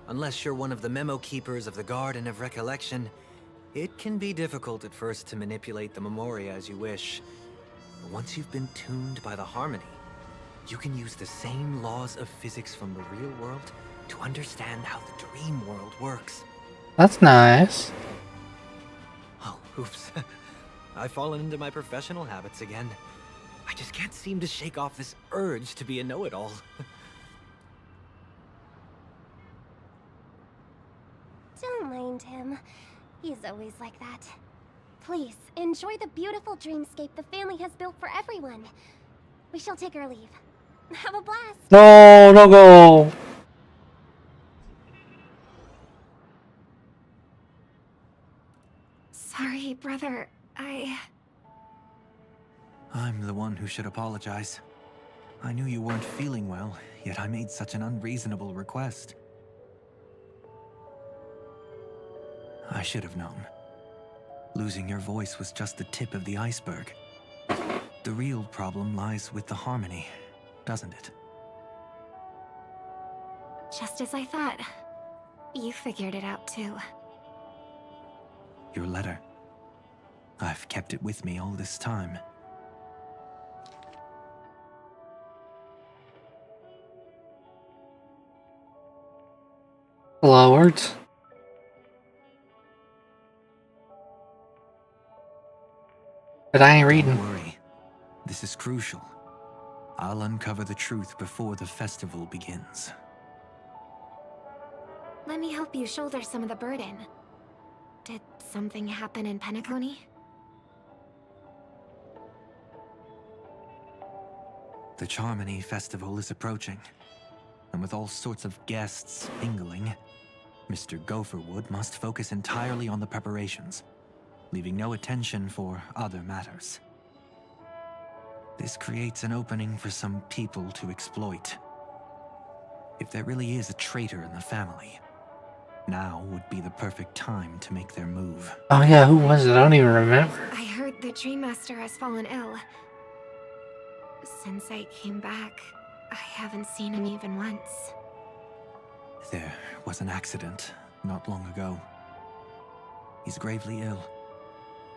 Unless you're one of the memo keepers of the Garden of Recollection, it can be difficult at first to manipulate the Memoria as you wish. But once you've been tuned by the harmony, you can use the same laws of physics from the real world to understand how the dream world works. That's nice. Oh, oops. I've fallen into my professional habits again. I just can't seem to shake off this urge to be a know-it-all. Don't mind him. He's always like that. Please, enjoy the beautiful dreamscape the family has built for everyone. We shall take our leave. Have a blast! No, no go! Sorry, brother. I'm the one who should apologize. I knew you weren't feeling well, yet I made such an unreasonable request. I should have known. Losing your voice was just the tip of the iceberg. The real problem lies with the harmony, doesn't it? Just as I thought. You figured it out too. Your letter. I've kept it with me all this time. Hello, words. But I ain't reading. Don't worry. This is crucial. I'll uncover the truth before the festival begins. Let me help you shoulder some of the burden. Did something happen in Penacony? The Charmony Festival is approaching, and with all sorts of guests mingling, Mr. Gopherwood must focus entirely on the preparations, leaving no attention for other matters. This creates an opening for some people to exploit. If there really is a traitor in the family, now would be the perfect time to make their move. Oh yeah, who was it? I don't even remember. I heard the Dream Master has fallen ill. Since I came back, I haven't seen him even once. There was an accident not long ago. He's gravely ill,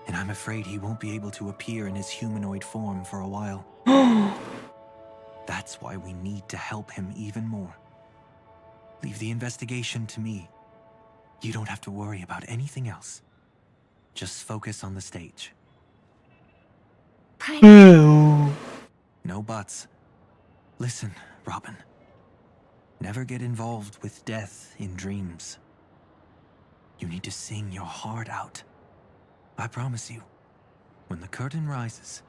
and I'm afraid he won't be able to appear in his humanoid form for a while. That's why we need to help him even more. Leave the investigation to me. You don't have to worry about anything else. Just focus on the stage. No buts. Listen, Robin. Never get involved with death in dreams. You need to sing your heart out. I promise you, when the curtain rises,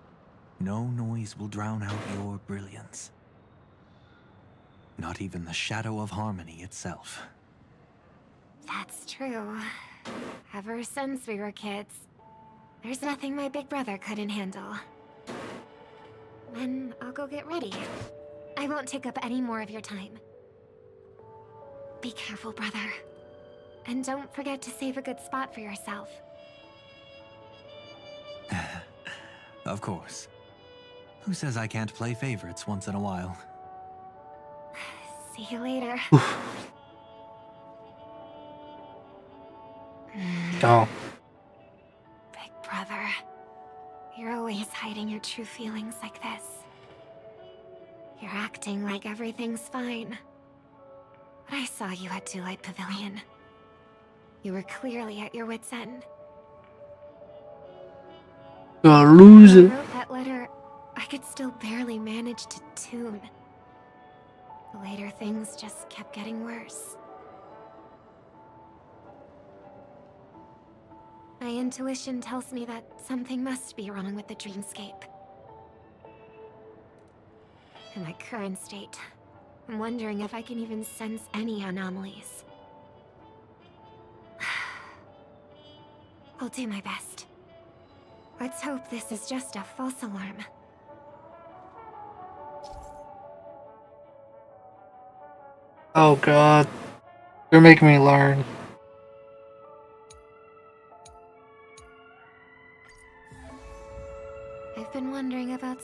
no noise will drown out your brilliance. Not even the shadow of harmony itself. That's true. Ever since we were kids, there's nothing my big brother couldn't handle. Then I'll go get ready. I won't take up any more of your time. Be careful, brother. And don't forget to save a good spot for yourself. Of course. Who says I can't play favorites once in a while? See you later. Oh. Big brother, you're always hiding your true feelings like this. You're acting like everything's fine. But I saw you at Daylight Pavilion. You were clearly at your wit's end. Gonna lose When it. I wrote that letter, I could still barely manage to tune. Later, things just kept getting worse. My intuition tells me that something must be wrong with the dreamscape. In my current state, I'm wondering if I can even sense any anomalies. I'll do my best. Let's hope this is just a false alarm. Oh god. You're making me learn. I've been wondering about...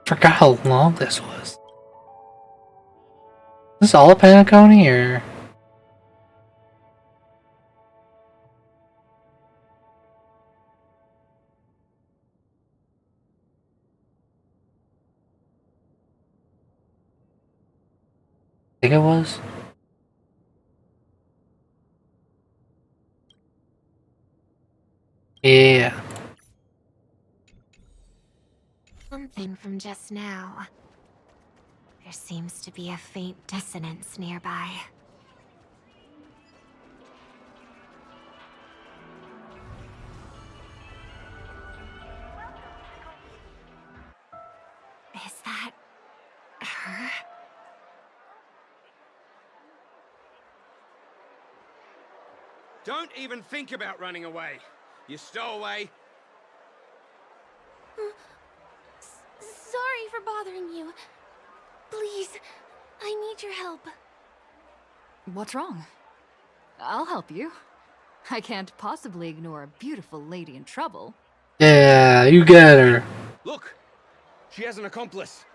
Forgot how long this was. Is this all a Panaconi or? I think it was. Yeah. Something from just now. There seems to be a faint dissonance nearby. Is that... her? Don't even think about running away. You stowaway. Sorry for bothering you. Please, I need your help. What's wrong? I'll help you. I can't possibly ignore a beautiful lady in trouble. Yeah, you get her. Look, she has an accomplice.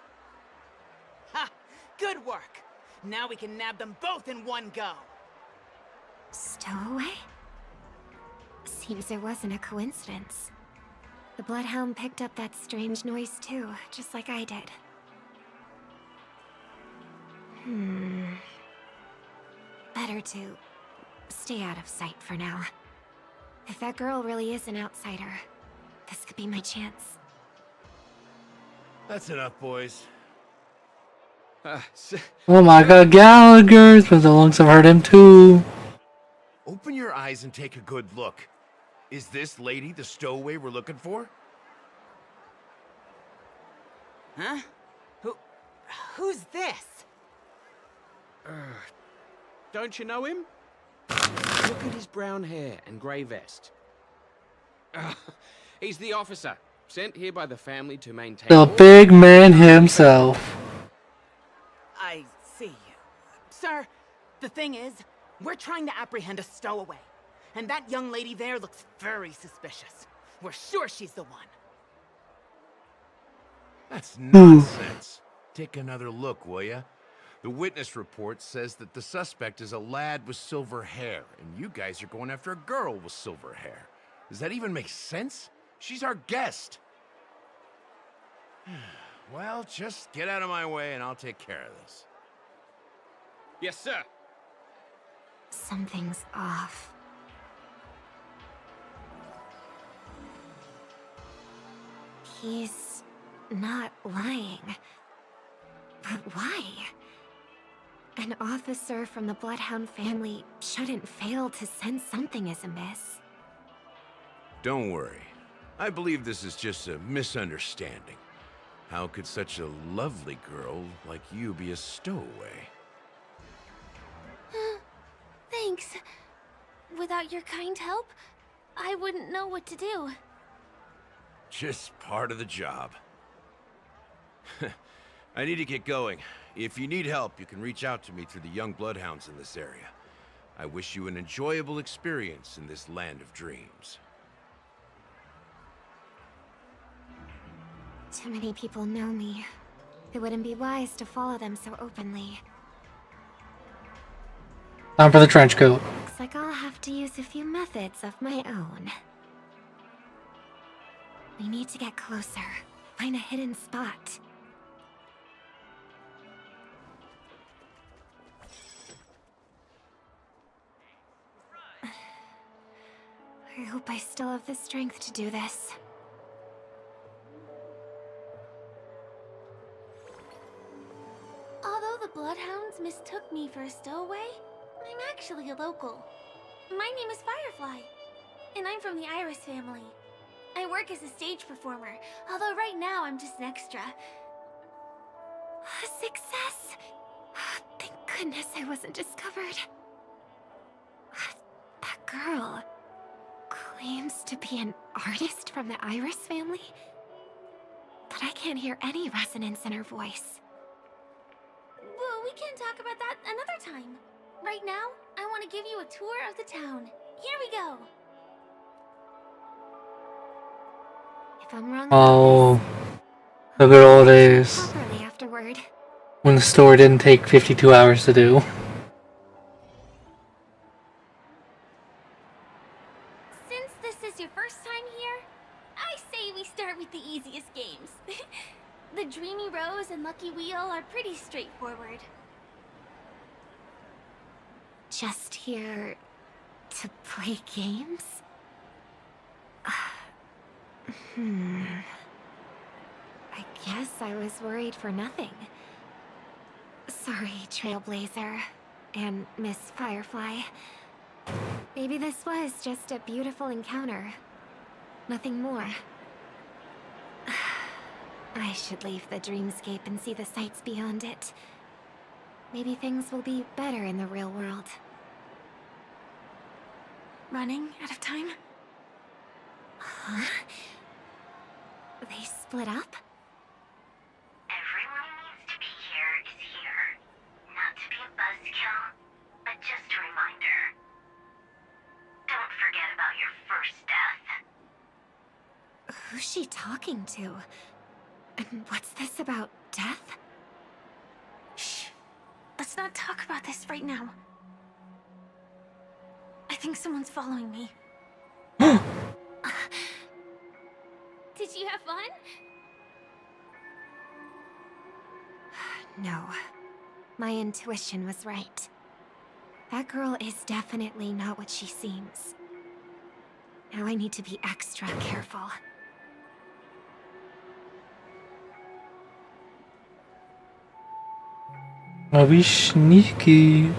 Ha! Good work. Now we can nab them both in one go. Stowaway? Seems it wasn't a coincidence. The Bloodhound picked up that strange noise too, just like I did. Better to stay out of sight for now. If that girl really is an outsider, this could be my chance. That's enough, boys. Oh my god, Gallagher! It's been so long since I've heard him too. Open your eyes and take a good look. Is this lady the stowaway we're looking for? Huh? Who's this? Don't you know him? Look at his brown hair and grey vest. He's the officer, sent here by the family to maintain... The big man himself. I see you. Sir, the thing is, we're trying to apprehend a stowaway. And that young lady there looks very suspicious. We're sure she's the one. That's nonsense. Take another look, will ya? The witness report says that the suspect is a lad with silver hair, and you guys are going after a girl with silver hair. Does that even make sense? She's our guest. Well, just get out of my way and I'll take care of this. Yes, sir. Something's off. He's not lying. But why? An officer from the Bloodhound family shouldn't fail to sense something is amiss. Don't worry. I believe this is just a misunderstanding. How could such a lovely girl like you be a stowaway? Thanks. Without your kind help, I wouldn't know what to do. Just part of the job. I need to get going. If you need help, you can reach out to me through the young bloodhounds in this area. I wish you an enjoyable experience in this land of dreams. Too many people know me. It wouldn't be wise to follow them so openly. Time for the trench coat. Looks like I'll have to use a few methods of my own. We need to get closer. Find a hidden spot. I hope I still have the strength to do this. Although the Bloodhounds mistook me for a stowaway, I'm actually a local. My name is Firefly, and I'm from the Iris family. I work as a stage performer, although right now I'm just an extra. A success! Thank goodness I wasn't discovered. That girl claims to be an artist from the Iris family, but I can't hear any resonance in her voice. Well, we can talk about that another time. Right now, I want to give you a tour of the town. Here we go. If I'm wrong Oh, the good old days. properly afterward. When the store didn't take 52 hours to do. Since this is your first time here, I say we start with the easiest games. The Dreamy Rose and Lucky Wheel are pretty straightforward. Just here to play games? I guess I was worried for nothing. Sorry, Trailblazer and Miss Firefly. Maybe this was just a beautiful encounter. Nothing more. I should leave the dreamscape and see the sights beyond it. Maybe things will be better in the real world. Running out of time? Huh? They split up? Everyone who needs to be here is here. Not to be a buzzkill, but just a reminder. Don't forget about your first death. Who's she talking to? And what's this about death? Shh. Let's not talk about this right now. I think someone's following me. Did you have fun? No. My intuition was right. That girl is definitely not what she seems. Now I need to be extra careful. I'll be sneaky.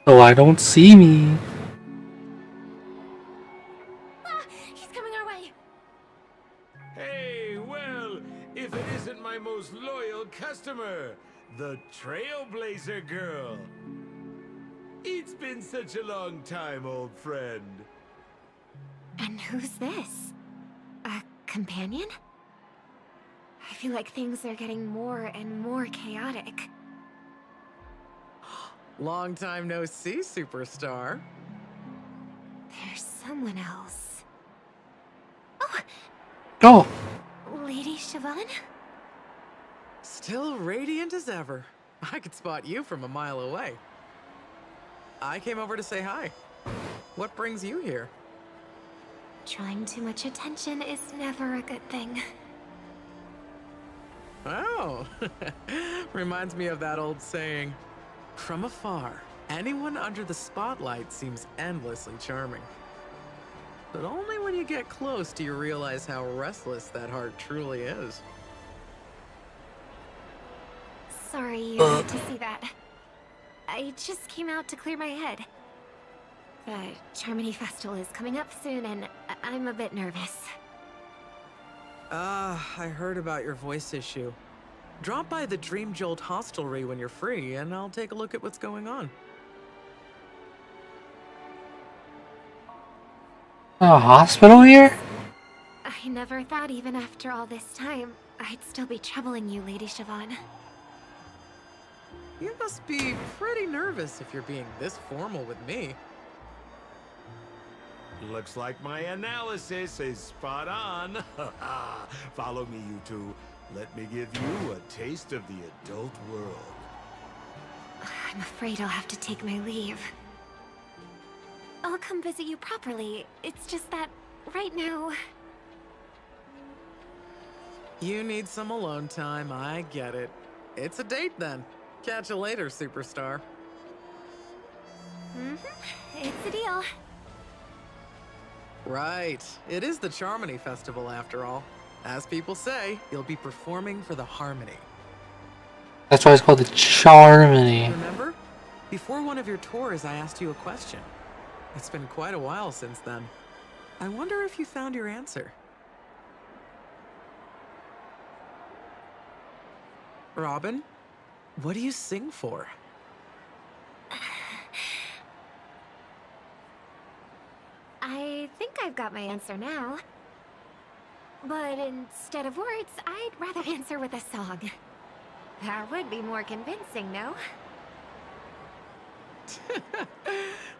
So I don't see me. Ah, he's coming our way. Hey, well, if it isn't my most loyal customer, the Trailblazer girl. It's been such a long time, old friend. And who's this? A companion? I feel like things are getting more and more chaotic. Long time no see, superstar. There's someone else. Oh! Lady Siobhan? Still radiant as ever. I could spot you from a mile away. I came over to say hi. What brings you here? Drawing too much attention is never a good thing. Oh, reminds me of that old saying. From afar, anyone under the spotlight seems endlessly charming. But only when you get close do you realize how restless that heart truly is. Sorry you had to see that. I just came out to clear my head. The Charmony Festival is coming up soon and I'm a bit nervous. I heard about your voice issue. Drop by the Dream Jolt hostelry when you're free, and I'll take a look at what's going on. A hospital here? I never thought even after all this time, I'd still be troubling you, Lady Siobhan. You must be pretty nervous if you're being this formal with me. Looks like my analysis is spot on. Follow me, you two. Let me give you a taste of the adult world. I'm afraid I'll have to take my leave. I'll come visit you properly. It's just that right now... You need some alone time, I get it. It's a date then. Catch you later, superstar. It's a deal. Right. It is the Charmony Festival after all. As people say, you'll be performing for the Harmony. That's why it's called the Charmony. Remember? Before one of your tours, I asked you a question. It's been quite a while since then. I wonder if you found your answer. Robin, what do you sing for? I think I've got my answer now. But instead of words, I'd rather answer with a song. That would be more convincing, no?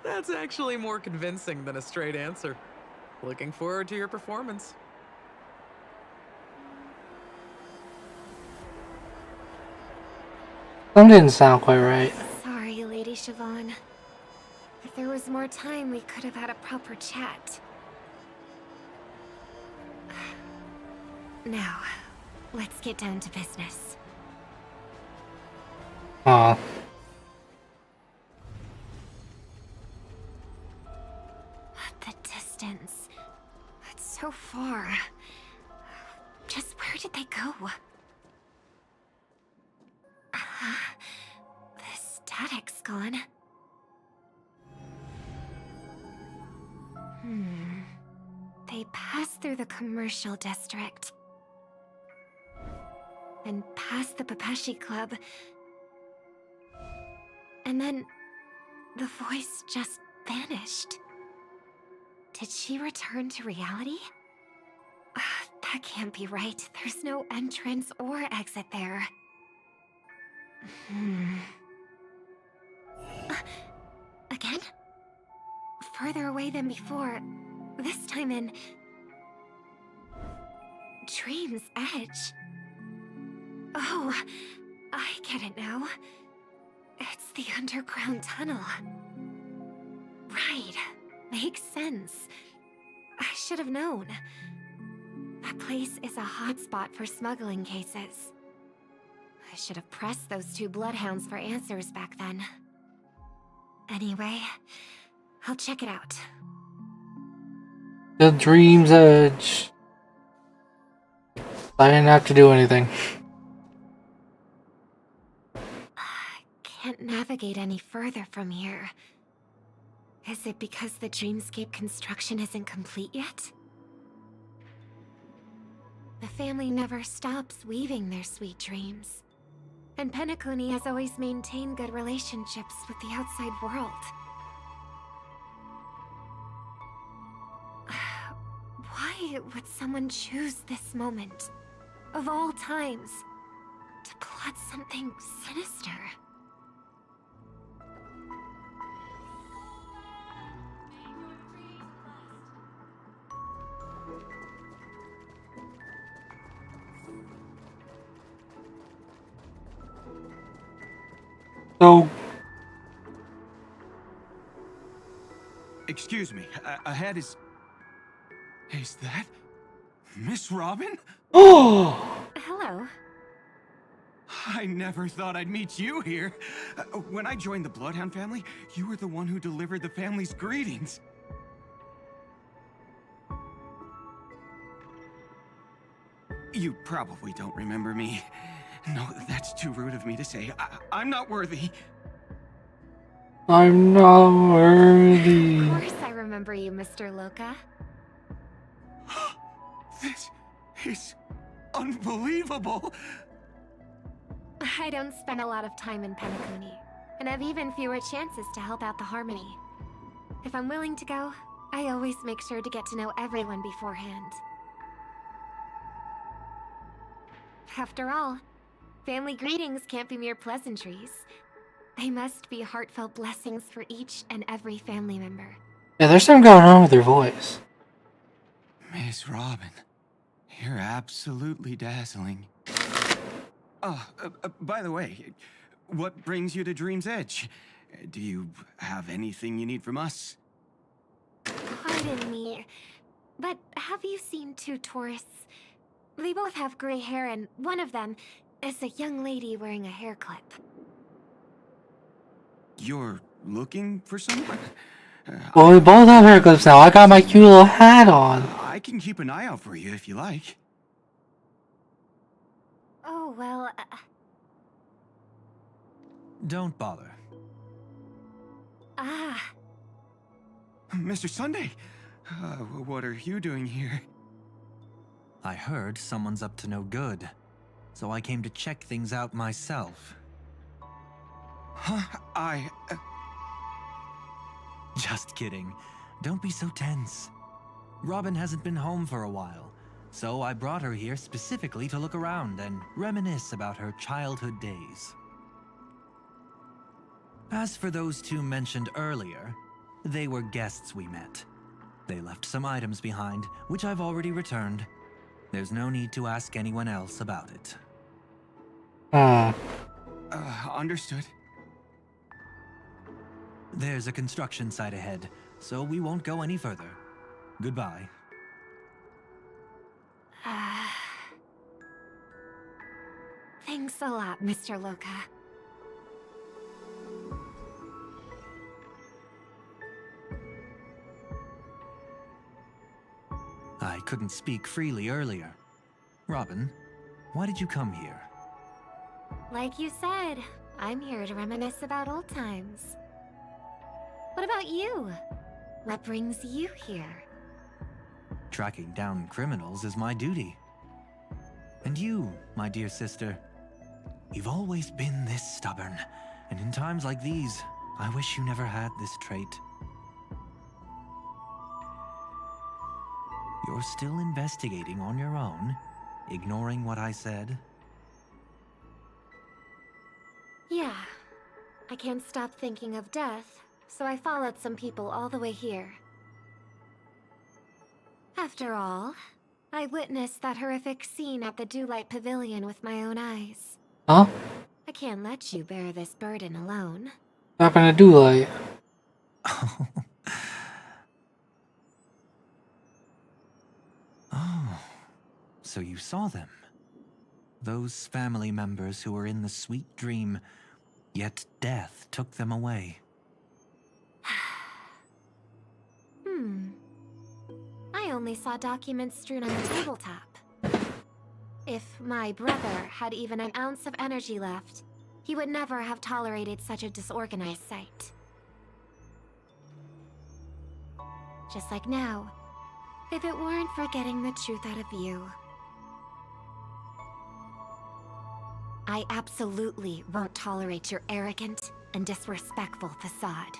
That's actually more convincing than a straight answer. Looking forward to your performance. That didn't sound quite right. Sorry, Lady Siobhan. If there was more time, we could have had a proper chat. Now, let's get down to business. Aw. The distance. It's so far. Just where did they go? The static's gone. They passed through the commercial district. And past the Papashi Club. And then the voice just vanished. Did she return to reality? That can't be right. There's no entrance or exit there. Again? Further away than before. This time in... Dream's Edge. Oh, I get it now. It's the underground tunnel. Right. Makes sense. I should have known. That place is a hotspot for smuggling cases. I should have pressed those two bloodhounds for answers back then. Anyway, I'll check it out. The Dream's Edge. I didn't have to do anything. Can't navigate any further from here. Is it because the dreamscape construction isn't complete yet? The family never stops weaving their sweet dreams. And Penacony has always maintained good relationships with the outside world. Why would someone choose this moment, of all times, to plot something sinister? So... Excuse me, ahead is... Is that... Miss Robin? Oh! Hello. I never thought I'd meet you here. When I joined the Bloodhound family, you were the one who delivered the family's greetings. You probably don't remember me. No, that's too rude of me to say. I'm not worthy. I'm not worthy. Of course I remember you, Mr. Loka. This is unbelievable. I don't spend a lot of time in Penacony, and have even fewer chances to help out the Harmony. If I'm willing to go, I always make sure to get to know everyone beforehand. After all, family greetings can't be mere pleasantries. They must be heartfelt blessings for each and every family member. Yeah, there's something going on with their voice. Miss Robin, you're absolutely dazzling. By the way, what brings you to Dream's Edge? Do you have anything you need from us? Pardon me, but have you seen two tourists? They both have gray hair, and one of them is a young lady wearing a hair clip. You're looking for someone? Well, we both have hair clips now. I got my cute little hat on. I can keep an eye out for you if you like. Oh, well... Don't bother. Ah. Mr. Sunday, what are you doing here? I heard someone's up to no good, so I came to check things out myself. Huh? Just kidding. Don't be so tense. Robin hasn't been home for a while, so I brought her here specifically to look around and reminisce about her childhood days. As for those two mentioned earlier, they were guests we met. They left some items behind, which I've already returned. There's no need to ask anyone else about it. Understood. There's a construction site ahead, so we won't go any further. Goodbye. Thanks a lot, Mr. Loka. I couldn't speak freely earlier. Robin, why did you come here? Like you said, I'm here to reminisce about old times. What about you? What brings you here? Tracking down criminals is my duty. And you, my dear sister, you've always been this stubborn, and in times like these, I wish you never had this trait. You're still investigating on your own, ignoring what I said? Yeah. I can't stop thinking of death, so I followed some people all the way here. After all, I witnessed that horrific scene at the Dewlight Pavilion with my own eyes. Huh? I can't let you bear this burden alone. What happened to Dewlight? Oh, so you saw them. Those family members who were in the sweet dream, yet death took them away. I only saw documents strewn on the tabletop. If my brother had even an ounce of energy left, he would never have tolerated such a disorganized sight. Just like now, if it weren't for getting the truth out of you. I absolutely won't tolerate your arrogant and disrespectful facade.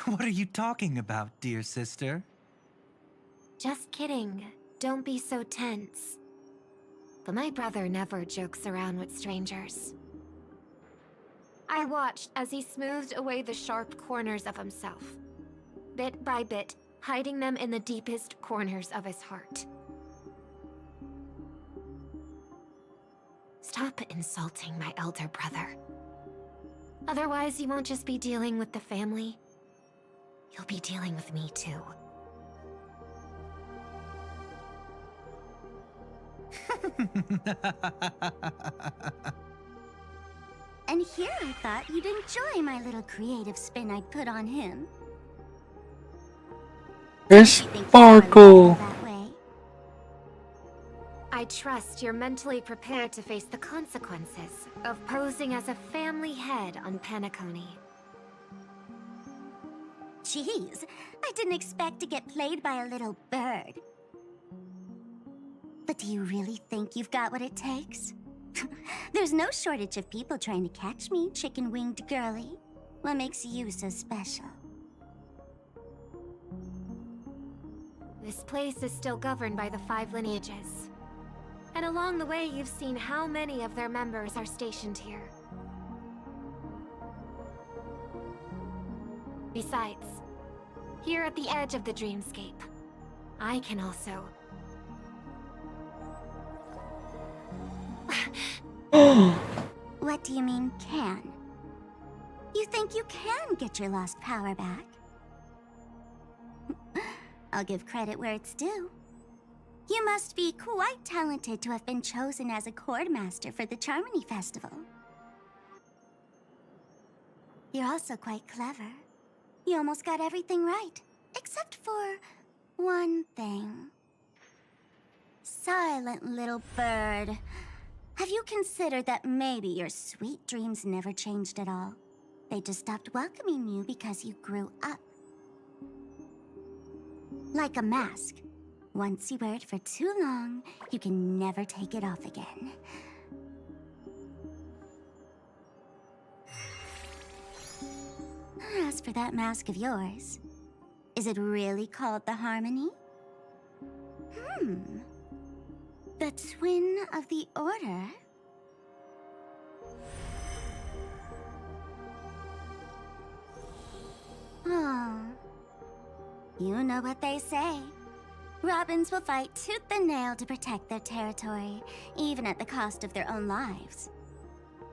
What are you talking about, dear sister? Just kidding. Don't be so tense. But my brother never jokes around with strangers. I watched as he smoothed away the sharp corners of himself, bit by bit, hiding them in the deepest corners of his heart. Stop insulting my elder brother. Otherwise, you won't just be dealing with the family. You'll be dealing with me too. And here I thought you'd enjoy my little creative spin I'd put on him. There's sparkle. I trust you're mentally prepared to face the consequences of posing as a family head on Penacony. Jeez, I didn't expect to get played by a little bird. But do you really think you've got what it takes? There's no shortage of people trying to catch me, chicken-winged girly. What makes you so special? This place is still governed by the 5 lineages. And along the way, you've seen how many of their members are stationed here. Besides, here at the edge of the dreamscape, I can also What do you mean, can? You think you can get your lost power back? I'll give credit where it's due. You must be quite talented to have been chosen as a Chord Master for the Charmony Festival. You're also quite clever. You almost got everything right, except for one thing. Silent little bird. Have you considered that maybe your sweet dreams never changed at all? They just stopped welcoming you because you grew up. Like a mask. Once you wear it for too long, you can never take it off again. As for that mask of yours, is it really called the Harmony? The Twin of the Order? Oh. You know what they say. Robins will fight tooth and nail to protect their territory, even at the cost of their own lives.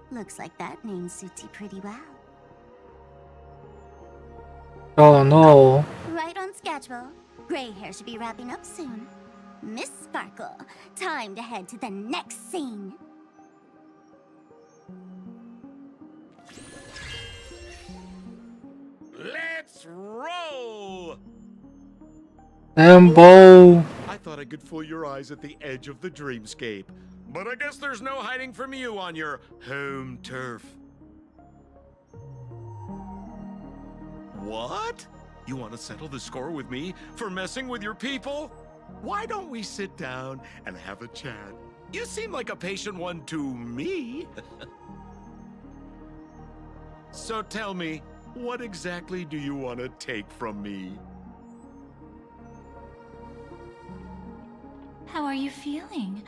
Looks like that name suits you pretty well. Oh no. Right on schedule. Gray hair should be wrapping up soon. Miss Sparkle, time to head to the next scene. Let's roll! Bo. I thought I could fool your eyes at the edge of the dreamscape, but I guess there's no hiding from you on your home turf. What? You want to settle the score with me for messing with your people? Why don't we sit down and have a chat? You seem like a patient one to me. So tell me, what exactly do you want to take from me? How are you feeling?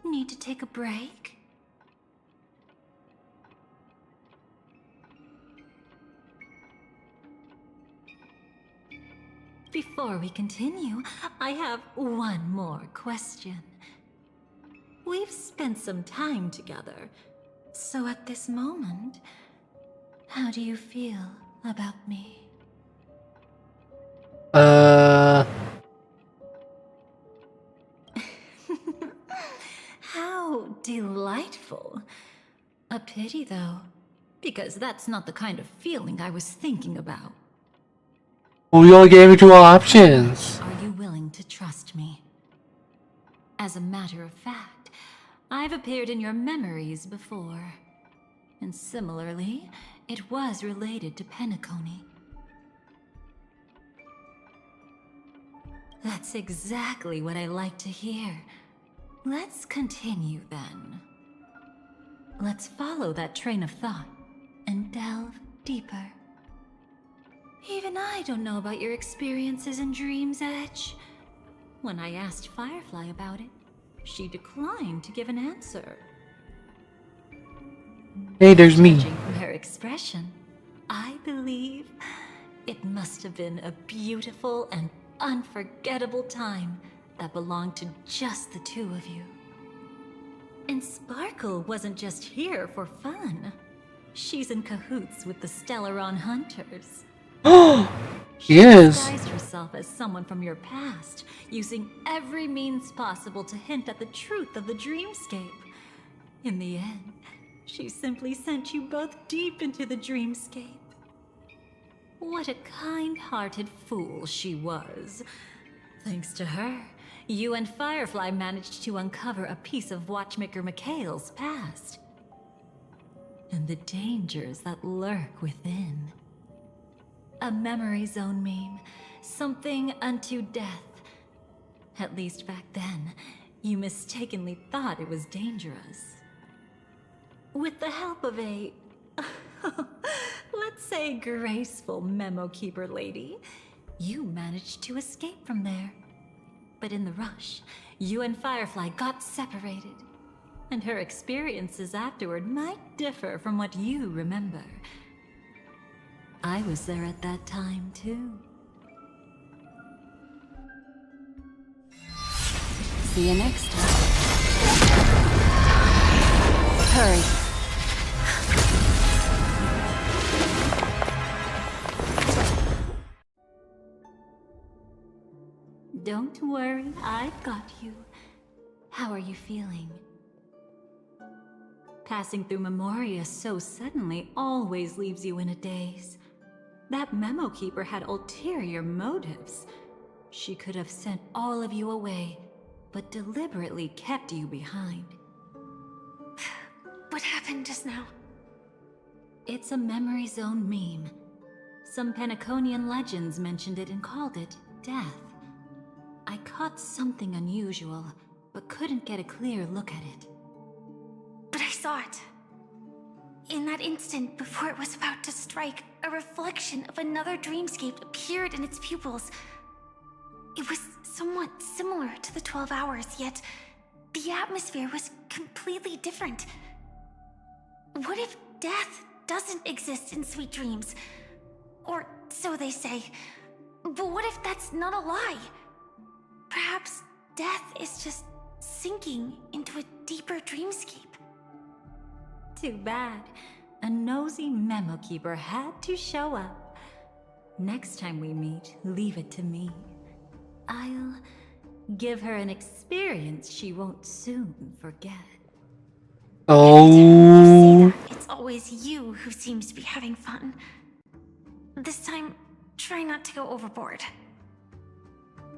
Need to take a break? Before we continue, I have one more question. We've spent some time together, so at this moment, how do you feel about me? How delightful. A pity, though, because that's not the kind of feeling I was thinking about. We all gave you two options. Are you willing to trust me? As a matter of fact, I've appeared in your memories before. And similarly, it was related to Penacony. That's exactly what I like to hear. Let's continue then. Let's follow that train of thought and delve deeper. Even I don't know about your experiences in Dream's Edge. When I asked Firefly about it, she declined to give an answer. Hey, there's me. Judging from her expression, I believe it must have been a beautiful and unforgettable time that belonged to just the two of you. And Sparkle wasn't just here for fun. She's in cahoots with the Stellaron Hunters. She Yes. disguised herself as someone from your past, using every means possible to hint at the truth of the dreamscape. In the end, she simply sent you both deep into the dreamscape. What a kind-hearted fool she was. Thanks to her, you and Firefly managed to uncover a piece of Watchmaker Mikhail's past. And the dangers that lurk within. A memory zone meme, something unto death. At least back then, you mistakenly thought it was dangerous. With the help of a, let's say, graceful memo keeper lady, you managed to escape from there. But in the rush, you and Firefly got separated. And her experiences afterward might differ from what you remember. I was there at that time, too. See you next time. Hurry. Don't worry, I've got you. How are you feeling? Passing through Memoria so suddenly always leaves you in a daze. That memo keeper had ulterior motives. She could have sent all of you away, but deliberately kept you behind. What happened just now? It's a memory zone meme. Some Penaconian legends mentioned it and called it death. I caught something unusual, but couldn't get a clear look at it. But I saw it. In that instant, before it was about to strike, a reflection of another dreamscape appeared in its pupils. It was somewhat similar to the 12 hours, yet the atmosphere was completely different. What if death doesn't exist in sweet dreams? Or so they say. But what if that's not a lie? Perhaps death is just sinking into a deeper dreamscape. Too bad. A nosy memo keeper had to show up. Next time we meet, leave it to me. I'll give her an experience she won't soon forget. Oh. It's always you who seems to be having fun. This time, try not to go overboard.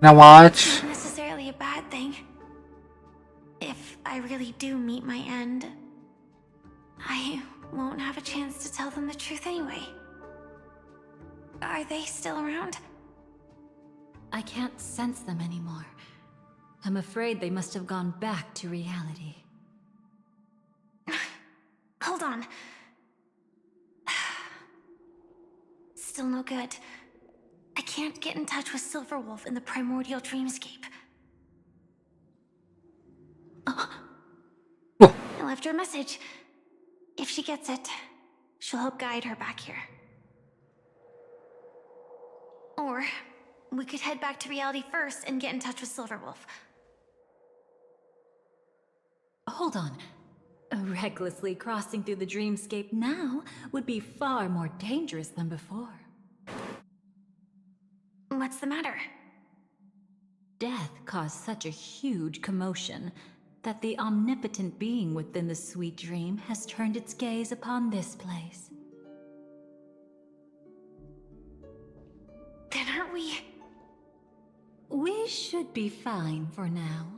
Now watch. It's not necessarily a bad thing. If I really do meet my end, I won't have a chance to tell them the truth anyway. Are they still around? I can't sense them anymore. I'm afraid they must have gone back to reality. Hold on. Still no good. I can't get in touch with Silverwolf in the primordial dreamscape. I left her a message. If she gets it, she'll help guide her back here. Or we could head back to reality first and get in touch with Silverwolf. Hold on. Recklessly crossing through the dreamscape now would be far more dangerous than before. What's the matter? Death caused such a huge commotion that the omnipotent being within the sweet dream has turned its gaze upon this place. Then aren't we? We should be fine for now.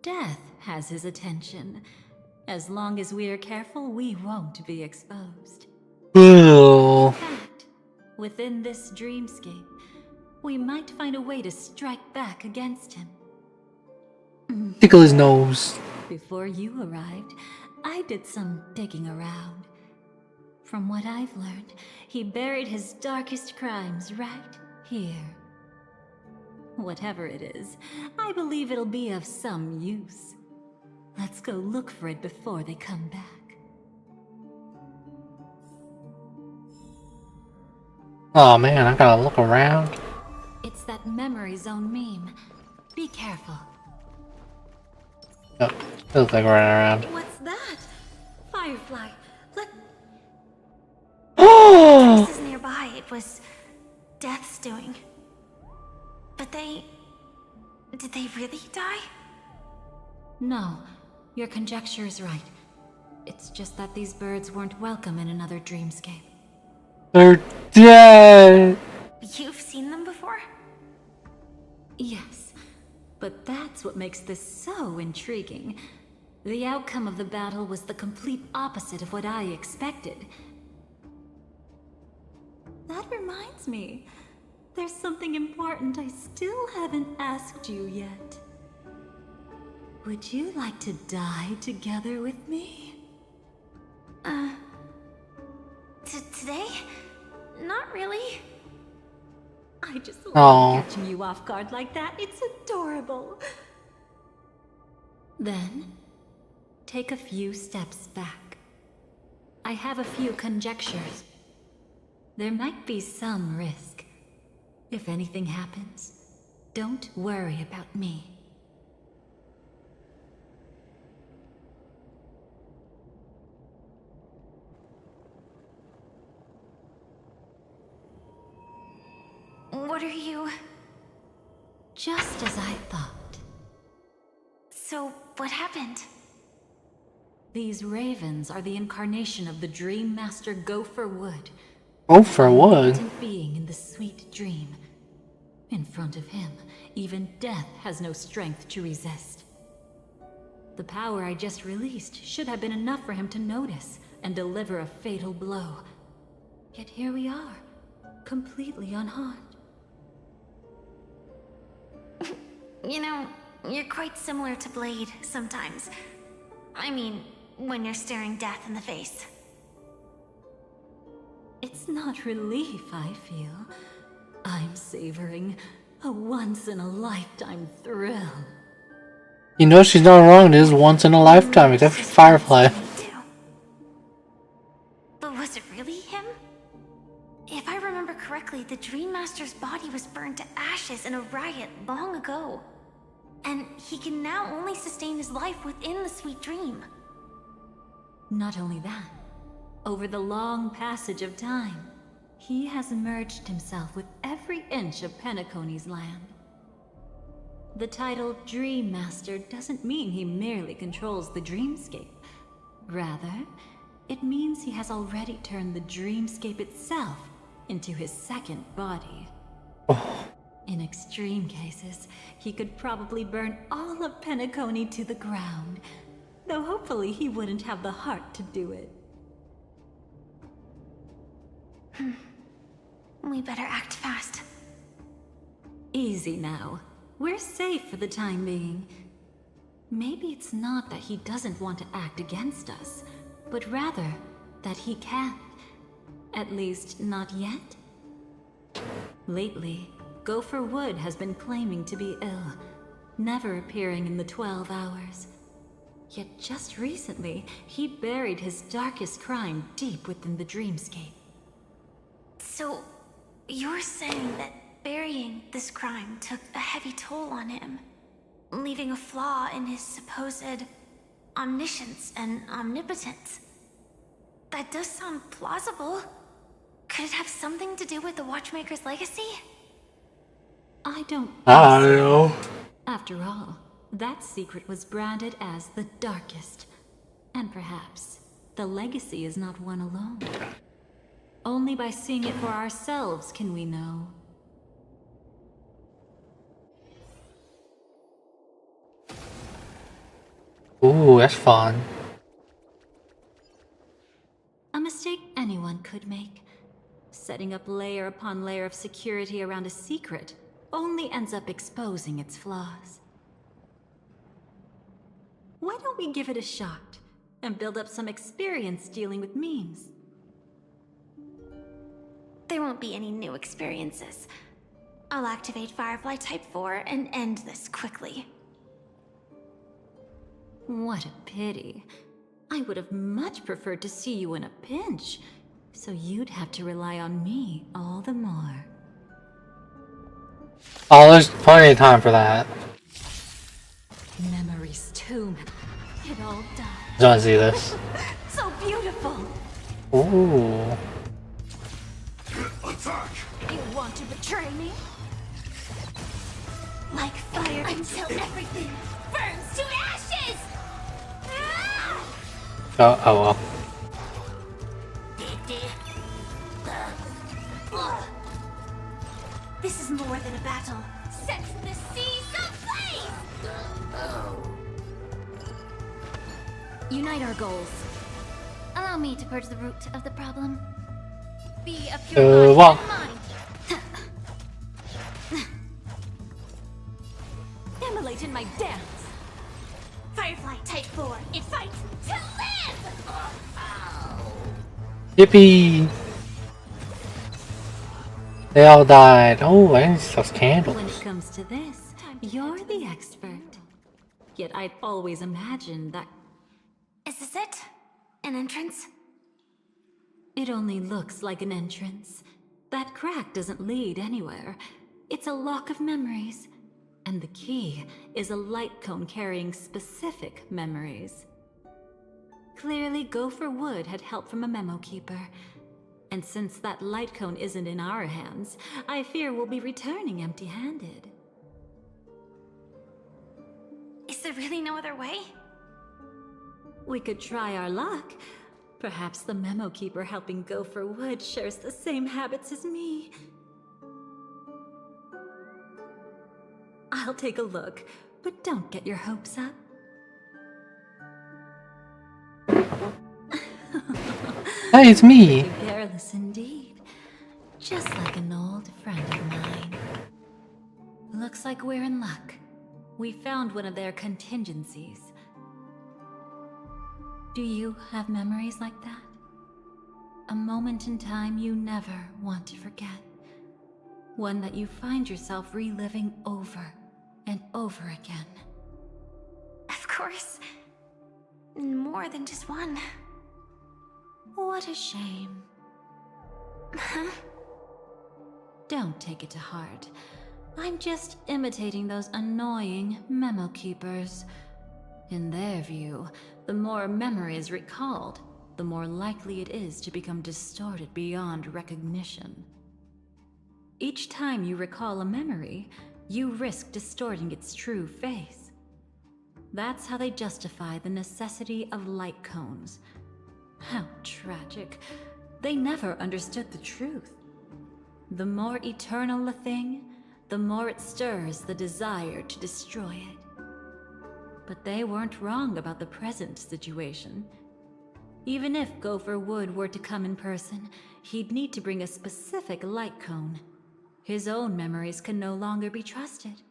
Death has his attention. As long as we are careful, we won't be exposed. Ew. In fact, within this dreamscape, we might find a way to strike back against him. Tickle his nose. Before you arrived, I did some digging around. From what I've learned, he buried his darkest crimes right here. Whatever it is, I believe it'll be of some use. Let's go look for it before they come back. Oh man, I gotta look around. It's that memory zone meme. Be careful. Oh, feels like running around. What's that? Firefly. Oh! This is nearby. It was Death's doing. But did they really die? No, your conjecture is right. It's just that these birds weren't welcome in another dreamscape. They're dead! You've seen them before? Yes, but that's what makes this so intriguing. The outcome of the battle was the complete opposite of what I expected. That reminds me, there's something important I still haven't asked you yet. Would you like to die together with me? Today? Not really. I just Aww. love catching you off guard like that. It's adorable. Then, take a few steps back. I have a few conjectures. There might be some risk. If anything happens, don't worry about me. Just as I thought. So, what happened? These ravens are the incarnation of the Dream Master Gopher Wood. Gopher Wood? Omnipotent being in the sweet dream. In front of him, even death has no strength to resist. The power I just released should have been enough for him to notice and deliver a fatal blow. Yet here we are, completely unharmed. You know, you're quite similar to Blade sometimes. I mean, when you're staring death in the face. It's not relief I feel. I'm savoring a once-in-a-lifetime thrill. You know she's not wrong, it is once in a lifetime, except for Firefly. But was it really him? If I remember correctly, the Dream Master's body was burned to ashes in a riot long ago. And he can now only sustain his life within the sweet dream. Not only that, over the long passage of time, he has merged himself with every inch of Penacony's land. The title Dream Master doesn't mean he merely controls the dreamscape. Rather, it means he has already turned the dreamscape itself into his second body. In extreme cases, he could probably burn all of Penacony to the ground, though hopefully he wouldn't have the heart to do it. We better act fast. Easy now. We're safe for the time being. Maybe it's not that he doesn't want to act against us, but rather that he can't. At least, not yet. Lately, Gopher Wood has been claiming to be ill, never appearing in the 12 hours. Yet just recently, he buried his darkest crime deep within the dreamscape. So, you're saying that burying this crime took a heavy toll on him, leaving a flaw in his supposed omniscience and omnipotence? That does sound plausible. Could it have something to do with the Watchmaker's legacy? I don't know. After all, that secret was branded as the darkest. And perhaps the legacy is not one alone. Only by seeing it for ourselves can we know. Ooh, that's fun. A mistake anyone could make. Setting up layer upon layer of security around a secret only ends up exposing its flaws. Why don't we give it a shot and build up some experience dealing with memes? There won't be any new experiences. I'll activate Firefly Type 4 and end this quickly. What a pity. I would have much preferred to see you in a pinch, so you'd have to rely on me all the more. Oh, there's plenty of time for that. Memory's tomb. It all died. I want to see this. So beautiful. Ooh. Attack! You want to betray me? Like fire until everything burns to ashes! Oh well. This is more than a battle. Set the seas ablaze! Unite our goals. Allow me to purge the root of the problem. Be a pure well. mind. Immolate in my dance. Firefly Type 4, it fights to live! Yippee! They all died. Oh, I need those candles. When it comes to this, you're the expert. Yet I'd always imagined that... Is this it? An entrance? It only looks like an entrance. That crack doesn't lead anywhere. It's a lock of memories. And the key is a light cone carrying specific memories. Clearly, Gopher Wood had help from a memo keeper. And since that light cone isn't in our hands, I fear we'll be returning empty-handed. Is there really no other way? We could try our luck. Perhaps the memo keeper helping Gopher Wood shares the same habits as me. I'll take a look, but don't get your hopes up. Hey, it's me. Pretty careless indeed. Just like an old friend of mine. Looks like we're in luck. We found one of their contingencies. Do you have memories like that? A moment in time you never want to forget. One that you find yourself reliving over and over again. Of course. More than just one. What a shame. Huh? Don't take it to heart. I'm just imitating those annoying memo keepers. In their view, the more memory is recalled, the more likely it is to become distorted beyond recognition. Each time you recall a memory, you risk distorting its true face. That's how they justify the necessity of light cones. How tragic. They never understood the truth. The more eternal a thing, the more it stirs the desire to destroy it. But they weren't wrong about the present situation. Even if Gopher Wood were to come in person, he'd need to bring a specific light cone. His own memories can no longer be trusted.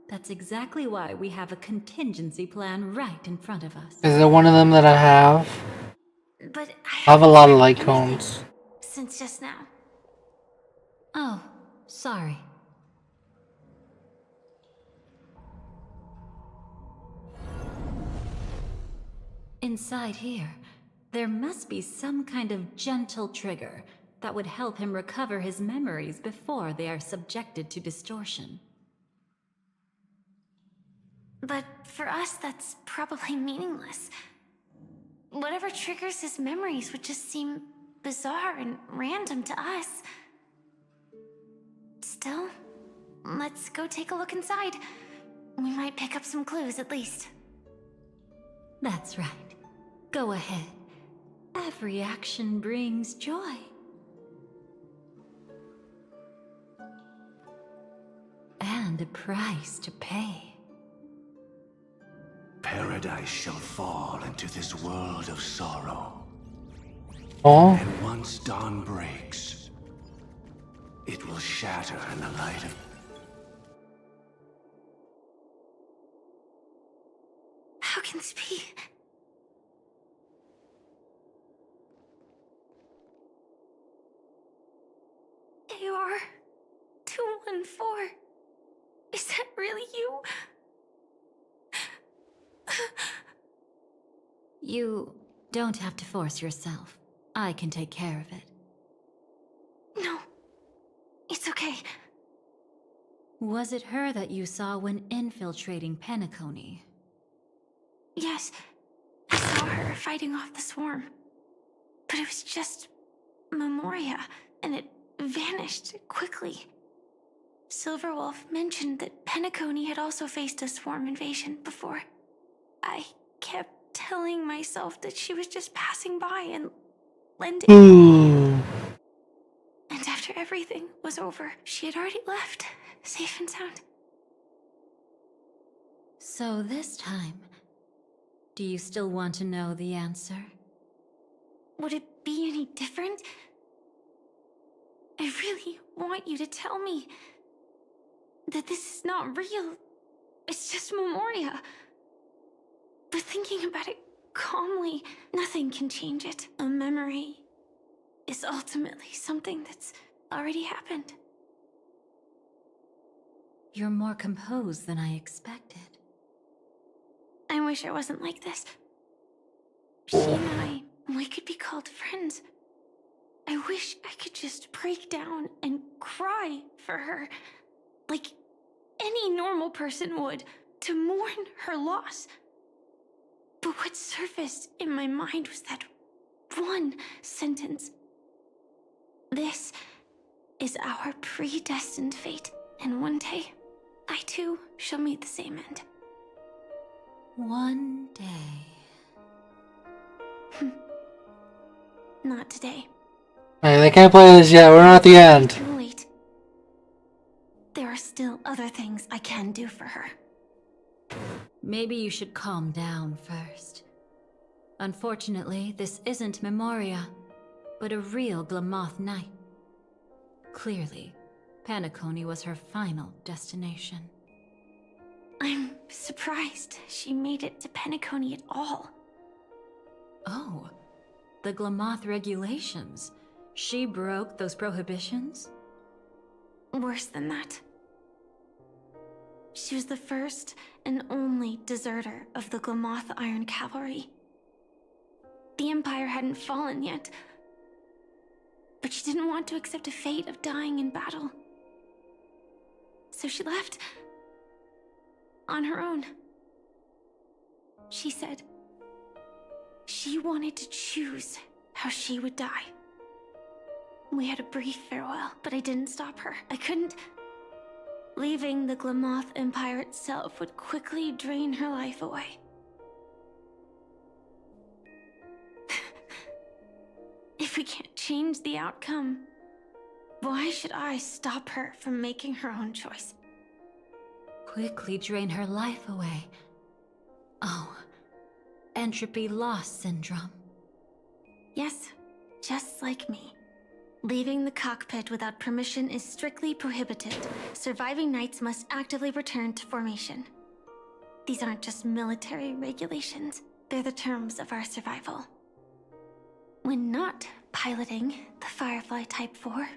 That's exactly why we have a contingency plan right in front of us. Is there one of them that I have? But I have a lot of light cones. Since just now. Oh, sorry. Inside here, there must be some kind of gentle trigger that would help him recover his memories before they are subjected to distortion. But for us, that's probably meaningless. Whatever triggers his memories would just seem bizarre and random to us. Still, let's go take a look inside. We might pick up some clues at least. That's right. Go ahead. Every action brings joy. And a price to pay. Paradise shall fall into this world of sorrow. Oh? And once dawn breaks, it will shatter in the light of... How can this be? AR 214. Is that really you? You don't have to force yourself. I can take care of it. No. It's okay. Was it her that you saw when infiltrating Penacony? Yes. I saw her fighting off the swarm. But it was just Memoria, and it vanished quickly. Silverwolf mentioned that Penacony had also faced a swarm invasion before. I kept telling myself that she was just passing by and lending. And after everything was over, she had already left, safe and sound. So this time, do you still want to know the answer? Would it be any different? I really want you to tell me that this is not real. It's just Memoria. But thinking about it calmly, nothing can change it. A memory is ultimately something that's already happened. You're more composed than I expected. I wish I wasn't like this. She and we could be called friends. I wish I could just break down and cry for her, like any normal person would, to mourn her loss. But what surfaced in my mind was that one sentence. This is our predestined fate, and one day, I too shall meet the same end. One day. Not today. Hey, they can't play this yet. We're not at the end. Too late. There are still other things I can do for her. Maybe you should calm down first. Unfortunately, this isn't Memoria, but a real Glamoth Knight. Clearly, Penacony was her final destination. I'm surprised she made it to Penacony at all. Oh, the Glamoth regulations. She broke those prohibitions? Worse than that. She was the first and only deserter of the Glamoth Iron Cavalry. The Empire hadn't fallen yet, but she didn't want to accept a fate of dying in battle. So she left on her own. She said she wanted to choose how she would die. We had a brief farewell, but I didn't stop her. I couldn't. Leaving the Glamoth Empire itself would quickly drain her life away. If we can't change the outcome, why should I stop her from making her own choice? Quickly drain her life away. Oh, entropy loss syndrome. Yes, just like me. Leaving the cockpit without permission is strictly prohibited. Surviving knights must actively return to formation. These aren't just military regulations, they're the terms of our survival. When not piloting the Firefly Type 4,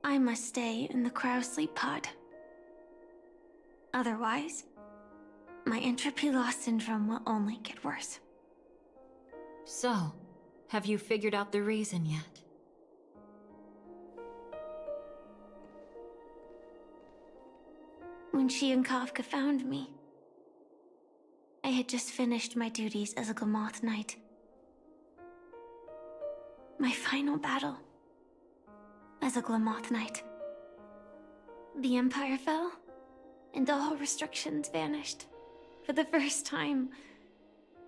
I must stay in the cryo sleep pod. Otherwise, my entropy loss syndrome will only get worse. So, have you figured out the reason yet? When she and Kafka found me, I had just finished my duties as a Glamoth Knight. My final battle as a Glamoth Knight. The Empire fell, and all restrictions vanished. For the first time,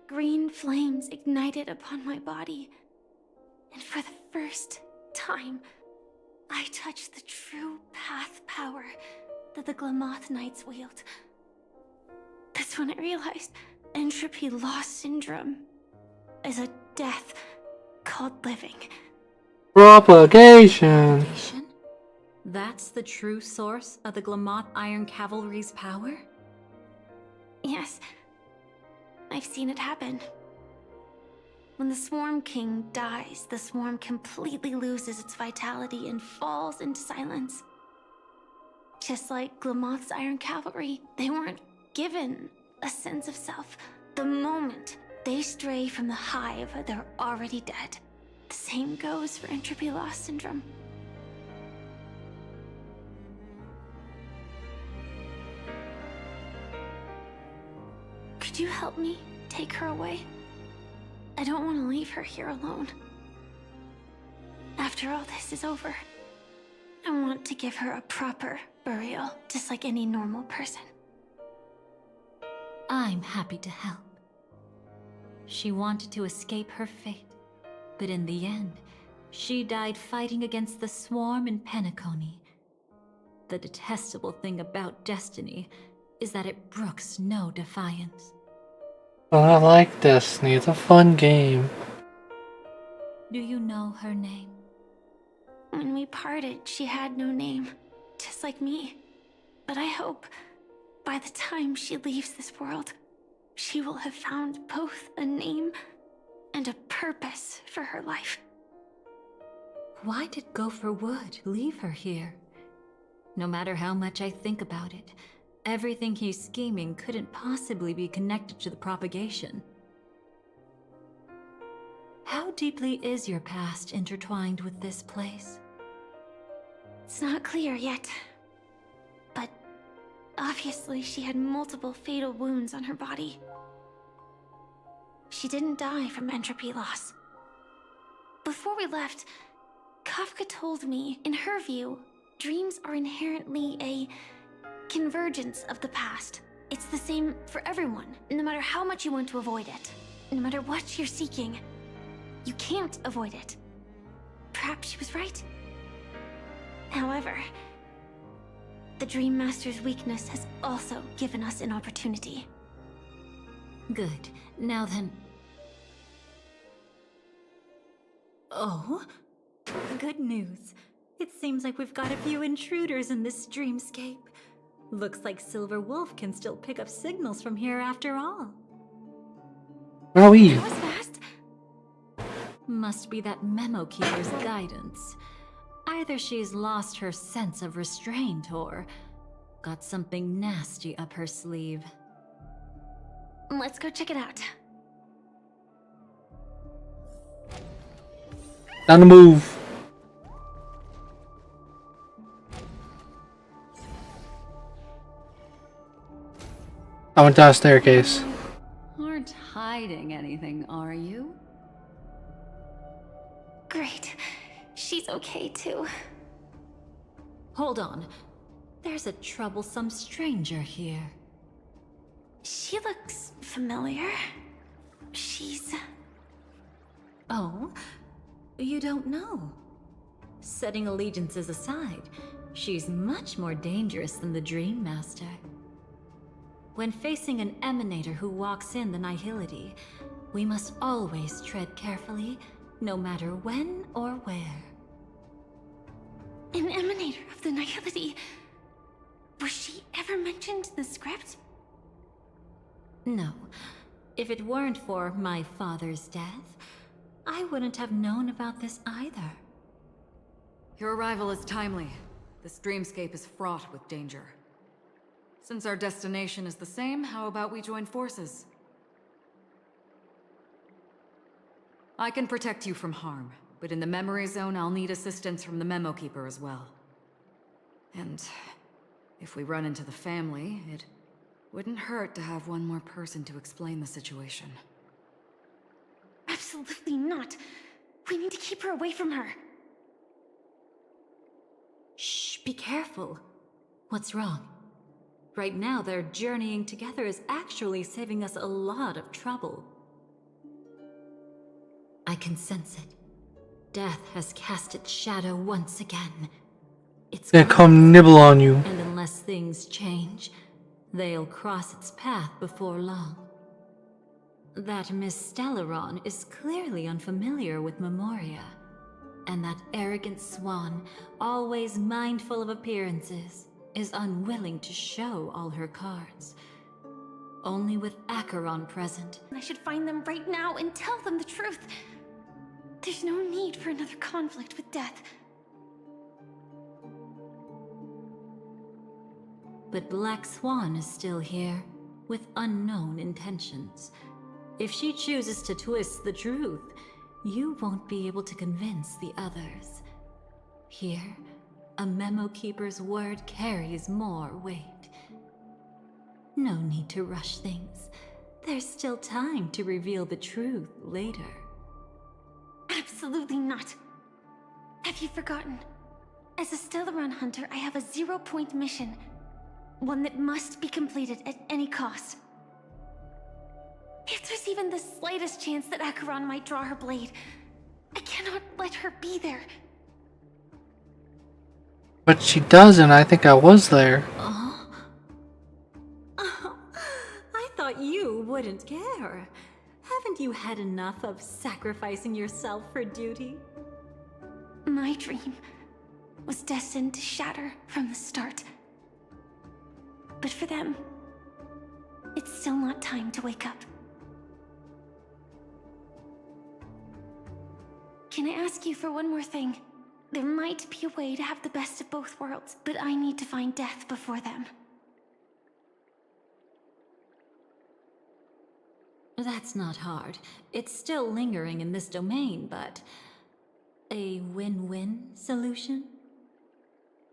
green flames ignited upon my body. And for the first time, I touched the true path power that the Glamoth Knights wield. That's when I realized entropy loss syndrome is a death called living. Propagation. That's the true source of the Glamoth Iron Cavalry's power? Yes, I've seen it happen. When the Swarm King dies, the Swarm completely loses its vitality and falls into silence. Just like Glamoth's Iron Cavalry, they weren't given a sense of self. The moment they stray from the hive, they're already dead. The same goes for entropy loss syndrome. Could you help me take her away? I don't want to leave her here alone. After all this is over, I want to give her a proper burial, just like any normal person. I'm happy to help. She wanted to escape her fate, but in the end, she died fighting against the Swarm in Penacony. The detestable thing about Destiny is that it brooks no defiance. Well, I like Destiny. It's a fun game. Do you know her name? When we parted, she had no name, just like me. But I hope by the time she leaves this world, she will have found both a name and a purpose for her life. Why did Gopher Wood leave her here? No matter how much I think about it, everything he's scheming couldn't possibly be connected to the propagation. How deeply is your past intertwined with this place? It's not clear yet, but obviously she had multiple fatal wounds on her body. She didn't die from entropy loss. Before we left, Kafka told me, in her view, dreams are inherently a convergence of the past, It's the same for everyone, no matter how much you want to avoid it. No matter what you're seeking, you can't avoid it. Perhaps she was right. However, the Dream Master's weakness has also given us an opportunity. Good. Now then... Oh? Good news. It seems like we've got a few intruders in this dreamscape. Looks like Silver Wolf can still pick up signals from here after all. Where are we? That was fast. Must be that Memo Keeper's guidance. Either she's lost her sense of restraint or got something nasty up her sleeve. Let's go check it out. On the move. I went down a staircase. Aren't hiding anything, are you? Great. She's okay too. Hold on. There's a troublesome stranger here. She looks familiar. She's... Oh? You don't know? Setting allegiances aside, she's much more dangerous than the Dream Master. When facing an emanator who walks in the nihility, we must always tread carefully, no matter when or where. An emanator of the nihility. Was she ever mentioned in the script? No. If it weren't for my father's death, I wouldn't have known about this either. Your arrival is timely. This dreamscape is fraught with danger. Since our destination is the same, how about we join forces? I can protect you from harm, but in the memory zone, I'll need assistance from the Memo Keeper as well. And if we run into the family, it wouldn't hurt to have one more person to explain the situation. Absolutely not. We need to keep her away from her. Shh, be careful. What's wrong? Right now, their journeying together is actually saving us a lot of trouble. I can sense it. Death has cast its shadow once again. It's Gonna come nibble on you. And unless things change, they'll cross its path before long. That Miss Stellaron is clearly unfamiliar with Memoria. And that arrogant swan, always mindful of appearances, is unwilling to show all her cards. Only with Acheron present. I should find them right now and tell them the truth. There's no need for another conflict with death. But Black Swan is still here, with unknown intentions. If she chooses to twist the truth, you won't be able to convince the others. Here, a Memo Keeper's word carries more weight. No need to rush things. There's still time to reveal the truth later. Absolutely not. Have you forgotten? As a Stellaron hunter, I have a 0-point mission. One that must be completed at any cost. If there's even the slightest chance that Acheron might draw her blade, I cannot let her be there. But she doesn't. I think I was there. Oh, I thought you wouldn't care. Haven't you had enough of sacrificing yourself for duty? My dream was destined to shatter from the start. But for them, it's still not time to wake up. Can I ask you for one more thing? There might be a way to have the best of both worlds, but I need to find death before them. That's not hard. It's still lingering in this domain, but... a win-win solution?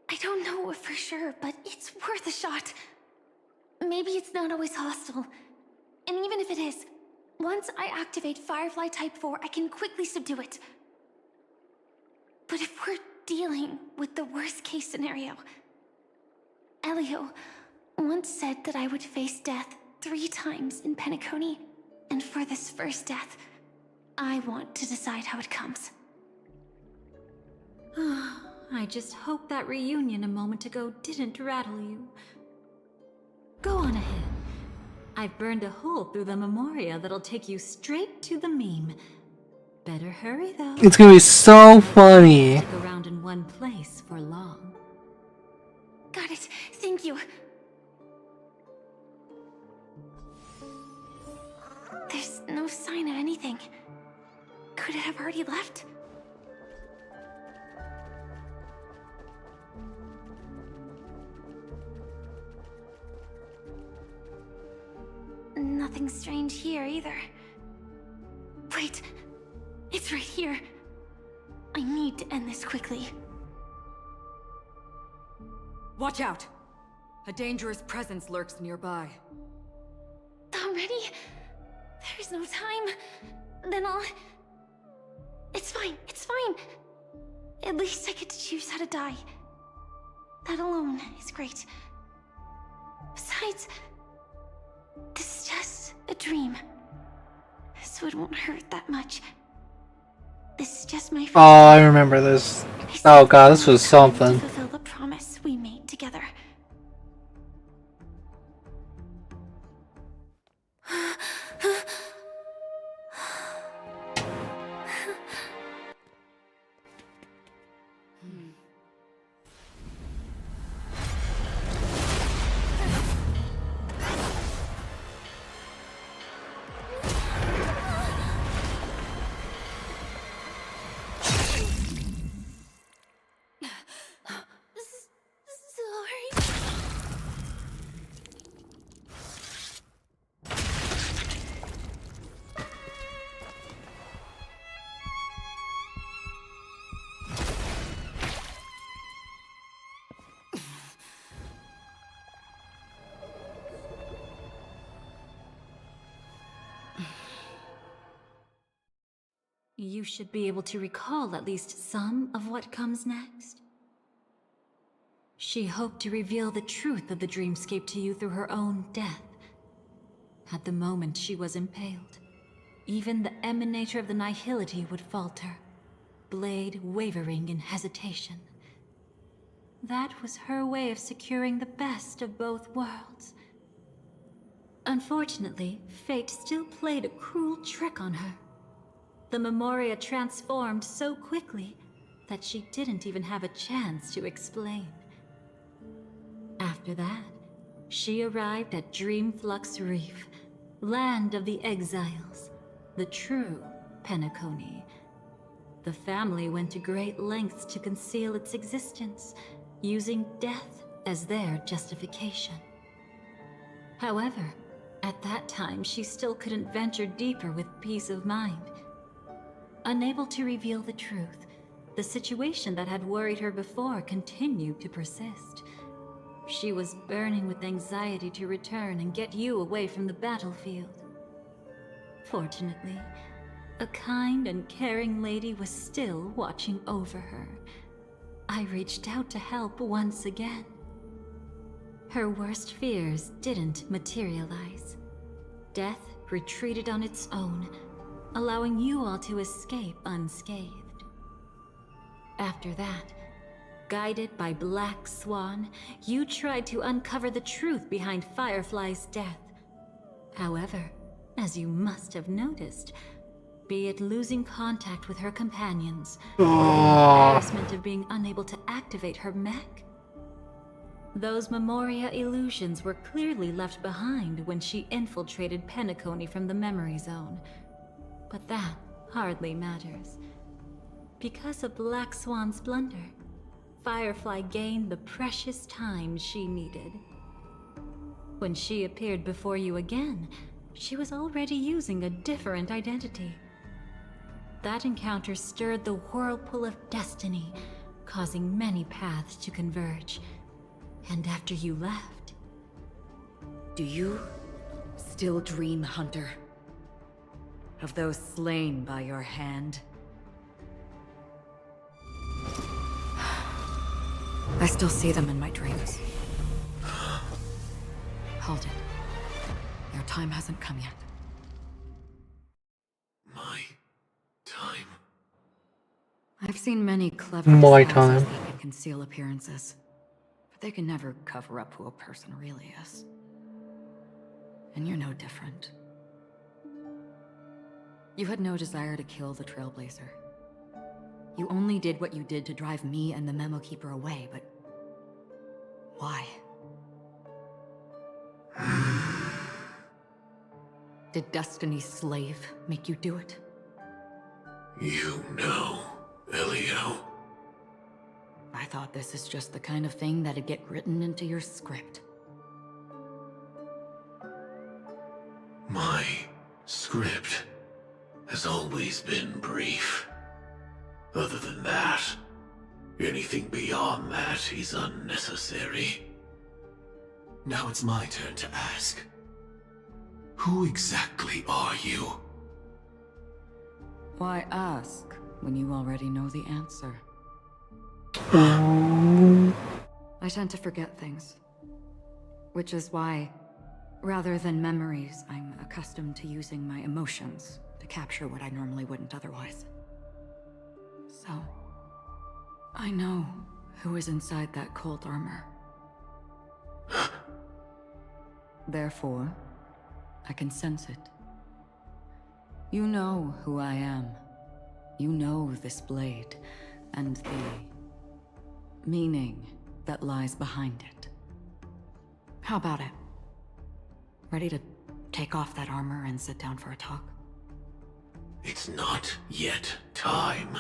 I don't know for sure, but it's worth a shot. Maybe it's not always hostile. And even if it is, once I activate Firefly Type 4, I can quickly subdue it. But if we're dealing with the worst case scenario, Elio once said that I would face death 3 times in Penacony, and for this first death, I want to decide how it comes. I just hope that reunion a moment ago didn't rattle you. Go on ahead. I've burned a hole through the Memoria that'll take you straight to the meme. Better hurry though. It's gonna be so funny. Stick around in one place for long. Got it. Thank you. There's no sign of anything. Could it have already left? Nothing strange here either. Wait, it's right here. I need to end this quickly. Watch out! A dangerous presence lurks nearby. Already? There's no time. Then I'll... It's fine, it's fine. At least I get to choose how to die. That alone is great. Besides, this is just a dream, so it won't hurt that much. This is just my first Oh, I remember this. Oh god, this was something. to fulfill the promise we made together. You should be able to recall at least some of what comes next. She hoped to reveal the truth of the dreamscape to you through her own death. At the moment she was impaled, even the emanator of the nihility would falter, blade wavering in hesitation. That was her way of securing the best of both worlds. Unfortunately, fate still played a cruel trick on her. The Memoria transformed so quickly that she didn't even have a chance to explain. After that, she arrived at Dreamflux Reef, land of the exiles, the true Penacony. The family went to great lengths to conceal its existence, using death as their justification. However, at that time she still couldn't venture deeper with peace of mind. Unable to reveal the truth, the situation that had worried her before continued to persist. She was burning with anxiety to return and get you away from the battlefield. Fortunately, a kind and caring lady was still watching over her. I reached out to help once again. Her worst fears didn't materialize. Death retreated on its own, allowing you all to escape unscathed. After that, guided by Black Swan, you tried to uncover the truth behind Firefly's death. However, as you must have noticed, be it losing contact with her companions, or the embarrassment of being unable to activate her mech, those Memoria illusions were clearly left behind when she infiltrated Penacony from the memory zone. But that hardly matters. Because of Black Swan's blunder, Firefly gained the precious time she needed. When she appeared before you again, she was already using a different identity. That encounter stirred the whirlpool of destiny, causing many paths to converge. And after you left... Do you still dream, Hunter? Of those slain by your hand? I still see them in my dreams. called it. Your time hasn't come yet. My time? I've seen many clever My disguises time. that can conceal appearances, but they can never cover up who a person really is. And you're no different. You had no desire to kill the Trailblazer. You only did what you did to drive me and the Memo Keeper away, but why? Did Destiny's slave make you do it? You know, Elio. I thought this is just the kind of thing that'd get written into your script. My script has always been brief. Other than that, anything beyond that is unnecessary. Now it's my turn to ask. Who exactly are you? Why ask when you already know the answer? I tend to forget things. Which is why, rather than memories, I'm accustomed to using my emotions to capture what I normally wouldn't otherwise. So, I know who is inside that cold armor. Therefore, I can sense it. You know who I am. You know this blade, and the meaning that lies behind it. How about it? Ready to take off that armor and sit down for a talk? It's not yet time.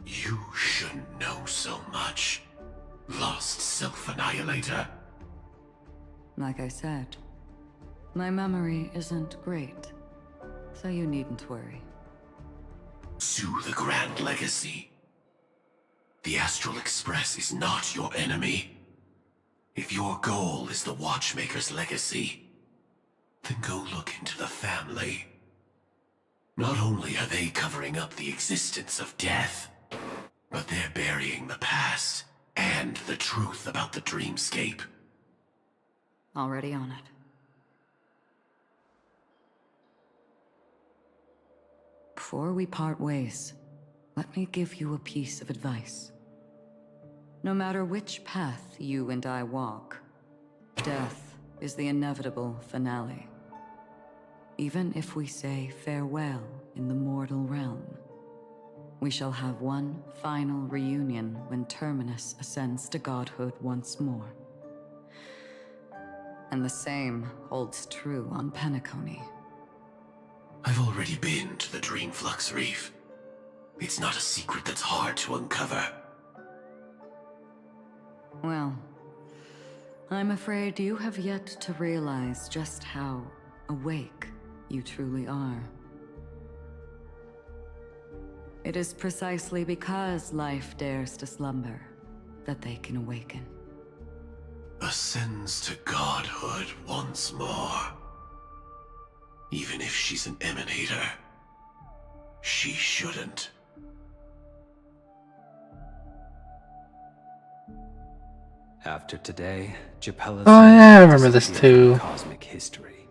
You shouldn't know so much. Lost self-annihilator. Like I said, my memory isn't great, so you needn't worry. To the Grand Legacy. The Astral Express is not your enemy. If your goal is the Watchmaker's legacy, then go look into the family. Not only are they covering up the existence of death, but they're burying the past and the truth about the dreamscape. Already on it. Before we part ways, let me give you a piece of advice. No matter which path you and I walk, death is the inevitable finale. Even if we say farewell in the mortal realm, we shall have one final reunion when Terminus ascends to godhood once more. And the same holds true on Penacony. I've already been to the Dreamflux Reef. It's not a secret that's hard to uncover. Well, I'm afraid you have yet to realize just how awake you truly are. It is precisely because life dares to slumber that they can awaken. Ascends to godhood once more. Even if she's an emanator, she shouldn't. After today, Japella's Oh yeah, I remember this too. Cosmic history,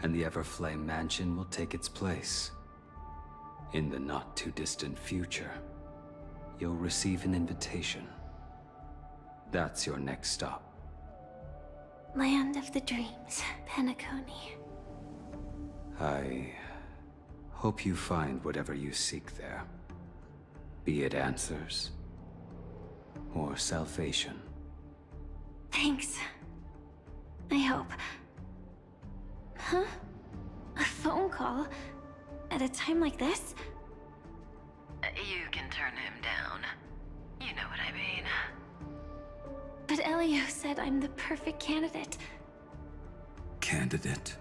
and the Everflame Mansion will take its place. In the not-too-distant future, you'll receive an invitation. That's your next stop. Land of the Dreams, Penacony. I hope you find whatever you seek there. Be it answers or salvation. Thanks. I hope. Huh? A phone call? At a time like this? You can turn him down. You know what I mean. But Elio said I'm the perfect candidate. Candidate?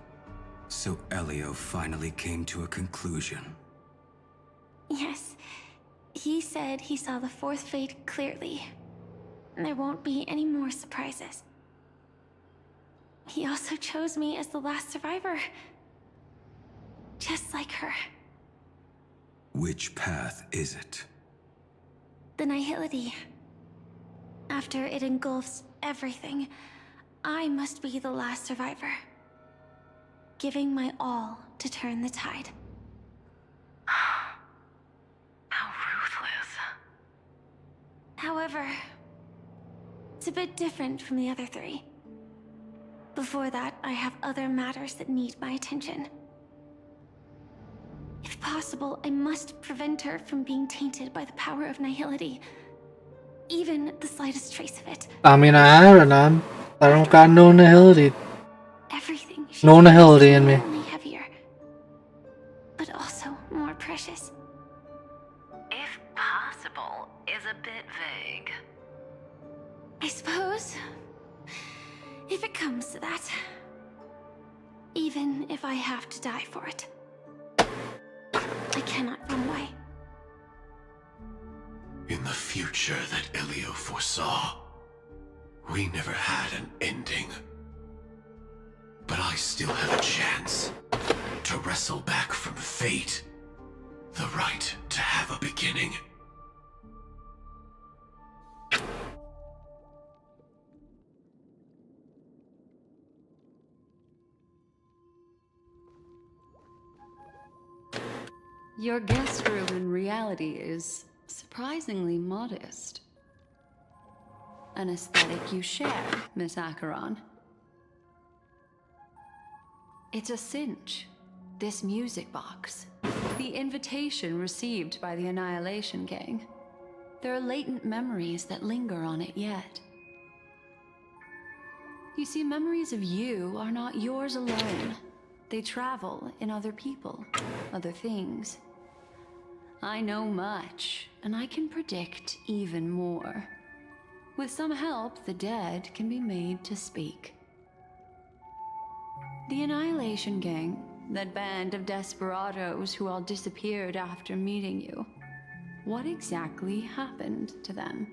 So Elio finally came to a conclusion. Yes. He said he saw the fourth fate clearly. There won't be any more surprises. He also chose me as the last survivor. Just like her. Which path is it? The nihility. After it engulfs everything, I must be the last survivor, giving my all to turn the tide. How ruthless. However, it's a bit different from the other three. Before that, I have other matters that need my attention. If possible, I must prevent her from being tainted by the power of nihility. Even the slightest trace of it. I mean, I have it. I don't got no nihility. Everything No nihility in me. only heavier, but also more precious. If possible is a bit vague. I suppose, if it comes to that, even if I have to die for it, I cannot run away. In the future that Elio foresaw, we never had an ending. But I still have a chance to wrestle back from fate the right to have a beginning. Your guest room in reality is surprisingly modest. An aesthetic you share, Miss Acheron. It's a cinch. This music box. The invitation received by the Annihilation Gang. There are latent memories that linger on it yet. You see, memories of you are not yours alone. They travel in other people, other things. I know much, and I can predict even more. With some help, the dead can be made to speak. The Annihilation Gang, that band of desperados who all disappeared after meeting you. What exactly happened to them?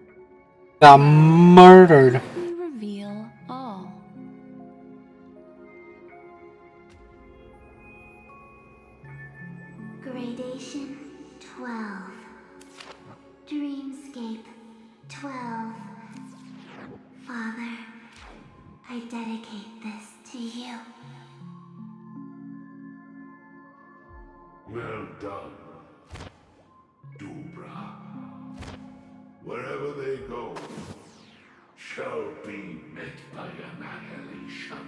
Got murdered. We reveal all. Gradation 12. Dreamscape 12. Father, I dedicate this to you. Well done, Dubra. Wherever they go, shall be met by annihilation.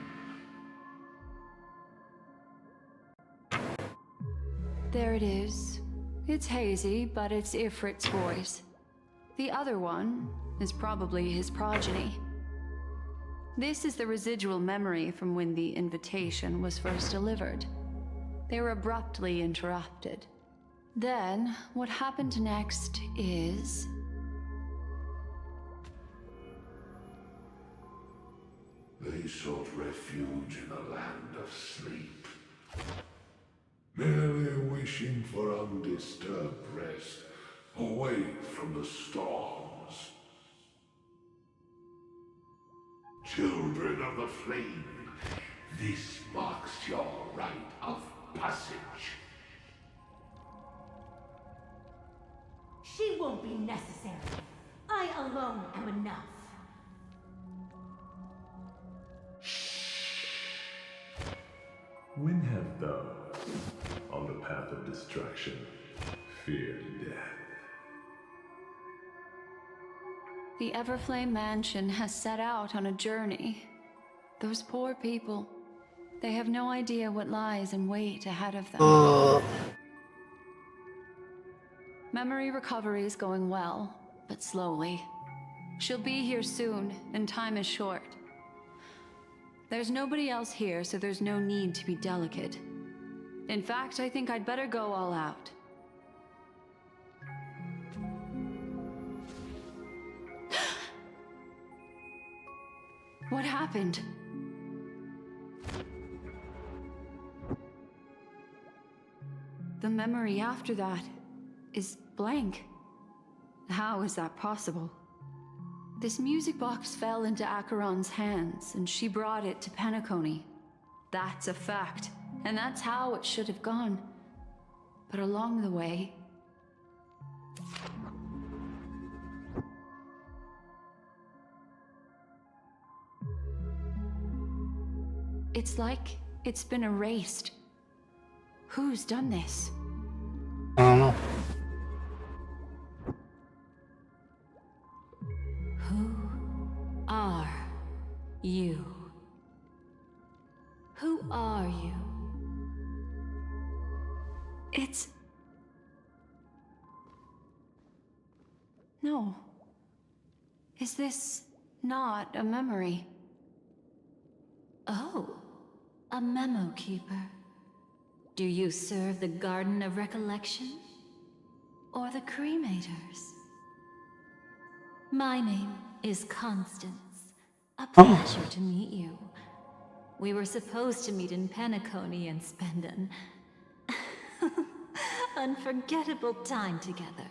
There it is. It's hazy, but it's Ifrit's voice. The other one is probably his progeny. This is the residual memory from when the invitation was first delivered. They were abruptly interrupted. Then, what happened next is... They sought refuge in a land of sleep, merely wishing for undisturbed rest, away from the storms. Children of the Flame, this marks your rite of passage. She won't be necessary. I alone am enough. When have those on the path of destruction feared death? The Everflame Mansion has set out on a journey. Those poor people, they have no idea what lies in wait ahead of them. Memory recovery is going well, but slowly. She'll be here soon, and time is short. There's nobody else here, so there's no need to be delicate. In fact, I think I'd better go all out. What happened? The memory after that is blank. How is that possible? This music box fell into Acheron's hands, and she brought it to Penacony. That's a fact, and that's how it should have gone. But along the way... It's like it's been erased. Who's done this? I don't know. Who are you? Who are you? It's... No. Is this not a memory? Oh, a memo keeper. Do you serve the Garden of Recollection? Or the Cremators? My name is Constance. A pleasure to meet you. We were supposed to meet in Penacony and spend an unforgettable time together.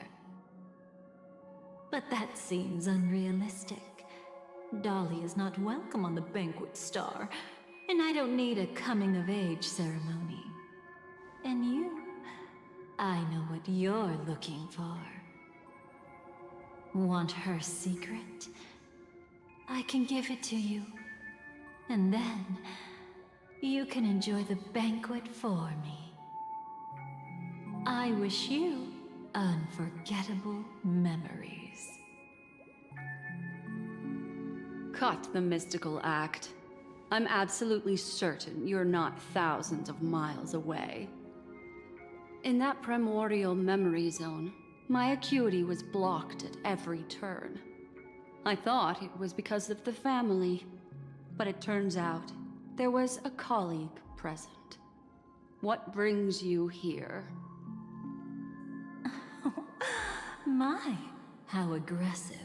But that seems unrealistic. Dolly is not welcome on the Banquet Star, and I don't need a coming-of-age ceremony. And you, I know what you're looking for. Want her secret? I can give it to you. And then, you can enjoy the banquet for me. I wish you unforgettable memories. Cut the mystical act. I'm absolutely certain you're not thousands of miles away. In that primordial memory zone, my acuity was blocked at every turn. I thought it was because of the family, but it turns out there was a colleague present. What brings you here? My, how aggressive.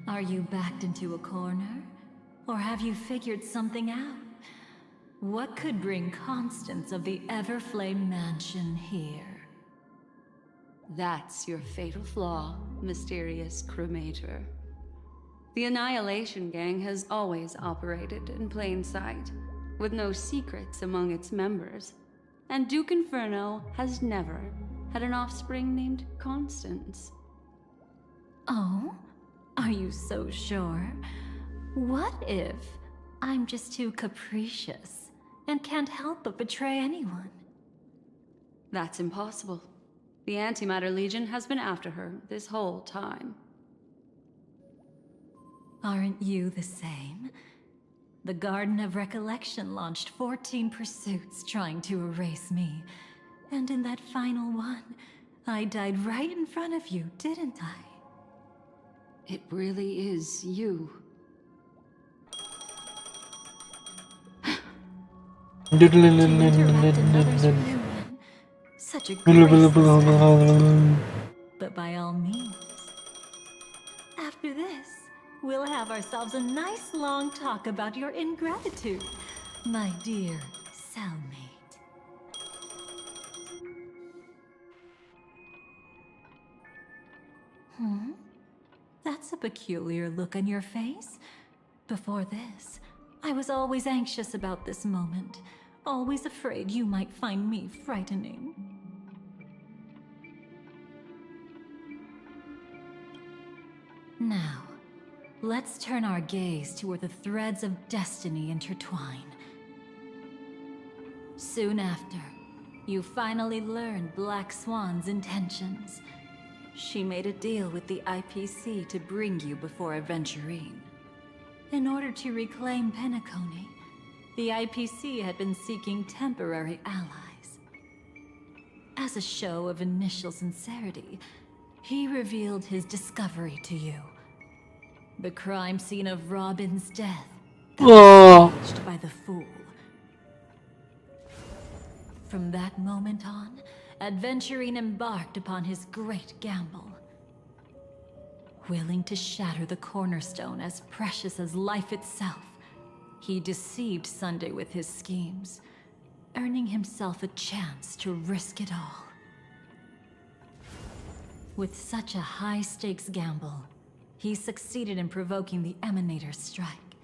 Are you backed into a corner? Or have you figured something out? What could bring Constance of the Everflame Mansion here? That's your fatal flaw, mysterious cremator. The Annihilation Gang has always operated in plain sight, with no secrets among its members. And Duke Inferno has never had an offspring named Constance. Oh? Are you so sure? What if I'm just too capricious and can't help but betray anyone? That's impossible. The Antimatter Legion has been after her this whole time. Aren't you the same? The Garden of Recollection launched 14 pursuits trying to erase me. And in that final one, I died right in front of you, didn't I? It really is you. Such a graceless act. But by all means. After this, we'll have ourselves a nice long talk about your ingratitude, my dear cellmate. That's a peculiar look on your face. Before this, I was always anxious about this moment, always afraid you might find me frightening. Now, let's turn our gaze to where the threads of destiny intertwine. Soon after, you finally learned Black Swan's intentions. She made a deal with the IPC to bring you before Aventurine. In order to reclaim Penacony, the IPC had been seeking temporary allies. As a show of initial sincerity, he revealed his discovery to you. The crime scene of Robin's death that was staged by the Fool. From that moment on, Aventurine embarked upon his great gamble. Willing to shatter the cornerstone as precious as life itself, he deceived Sunday with his schemes, earning himself a chance to risk it all. With such a high-stakes gamble, he succeeded in provoking the Emanator's strike.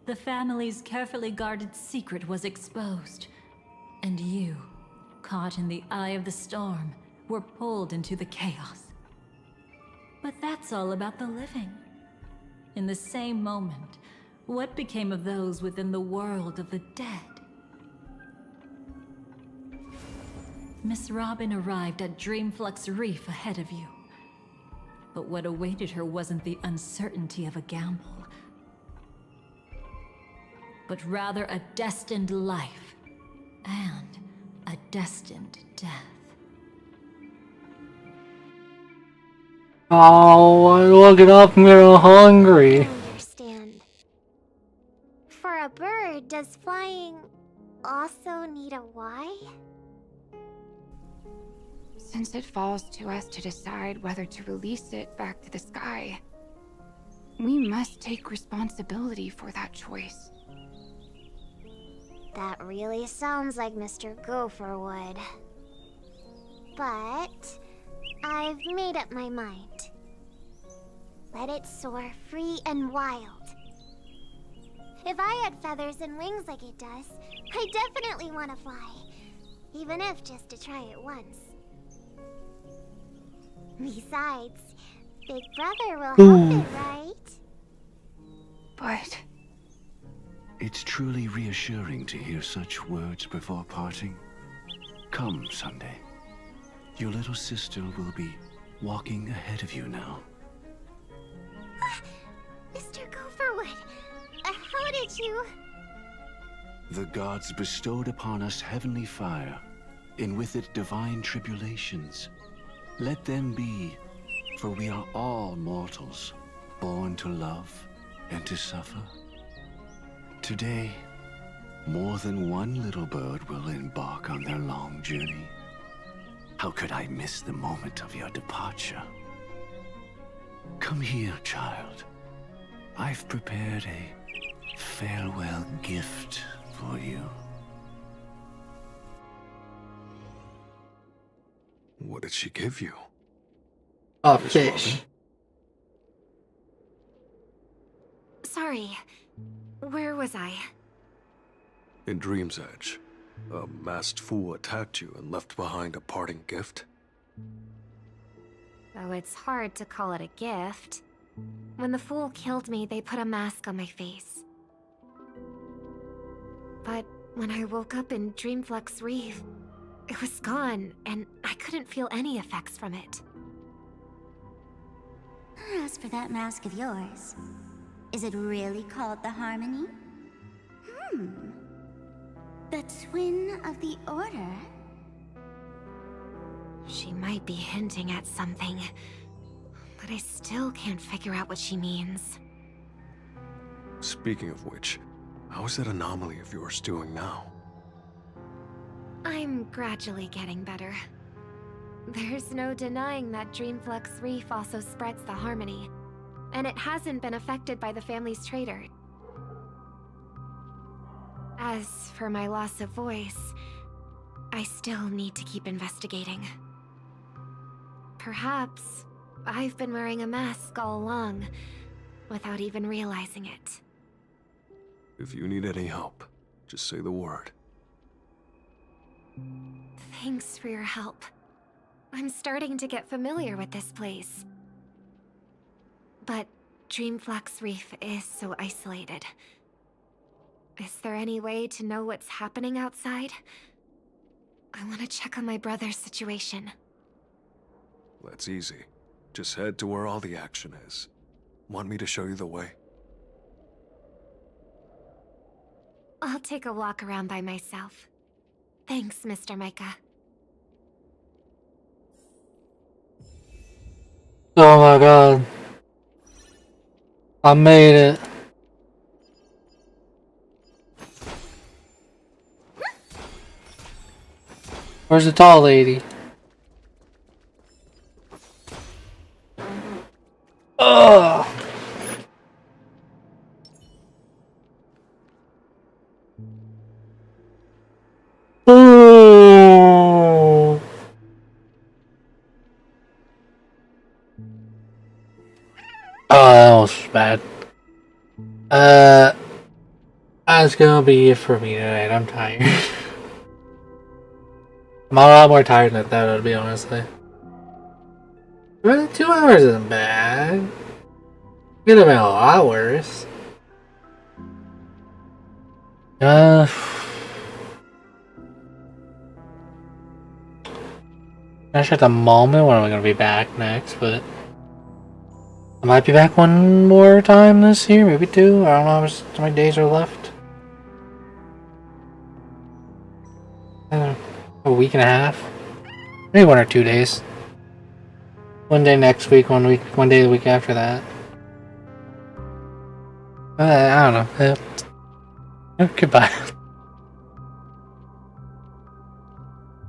The family's carefully guarded secret was exposed, and you, caught in the eye of the storm, were pulled into the chaos. But that's all about the living. In the same moment, what became of those within the world of the dead? Miss Robin arrived at Dreamflux Reef ahead of you. But what awaited her wasn't the uncertainty of a gamble, but rather a destined life and a destined death. Oh, look it up, I'm getting hungry. I understand. For a bird, does flying also need a why? Since it falls to us to decide whether to release it back to the sky, we must take responsibility for that choice. That really sounds like Mr. Gopher would. But I've made up my mind. Let it soar free and wild. If I had feathers and wings like it does, I definitely want to fly. Even if just to try it once. Besides, Big Brother will help it, right? But it's truly reassuring to hear such words before parting. Come, Sunday. Your little sister will be walking ahead of you now. Mr. Gopherwood, how did you... The gods bestowed upon us heavenly fire, and with it divine tribulations. Let them be, for we are all mortals, born to love and to suffer. Today, more than one little bird will embark on their long journey. How could I miss the moment of your departure? Come here, child. I've prepared a farewell gift for you. What did she give you? A fish. Sorry. Where was I? In Dream's Edge, a masked fool attacked you and left behind a parting gift. Oh, it's hard to call it a gift. When the fool killed me, they put a mask on my face. But when I woke up in Dreamflux Reef, it was gone, and I couldn't feel any effects from it. As for that mask of yours, is it really called the Harmony? The Twin of the Order? She might be hinting at something, but I still can't figure out what she means. Speaking of which, how is that anomaly of yours doing now? I'm gradually getting better. There's no denying that Dreamflux Reef also spreads the Harmony, and it hasn't been affected by the family's traitor. As for my loss of voice, I still need to keep investigating. Perhaps I've been wearing a mask all along, without even realizing it. If you need any help, just say the word. Thanks for your help. I'm starting to get familiar with this place. But Dreamflux Reef is so isolated. Is there any way to know what's happening outside? I want to check on my brother's situation. That's easy. Just head to where all the action is. Want me to show you the way? I'll take a walk around by myself. Thanks, Mr. Micah. Oh my god. I made it. Where's the tall lady? Ugh. Ooh. Oh, that was bad. That's gonna be it for me tonight. I'm tired. I'm a lot more tired than that, to be honest. Really, 2 hours isn't bad. Could have been a lot worse. Not sure at the moment when I'm gonna be back next, but I might be back one more time this year, maybe two. I don't know how many days are left. I don't know, a week and a half, maybe 1 or 2 days. One day next week, one day the week after that. I don't know. Goodbye.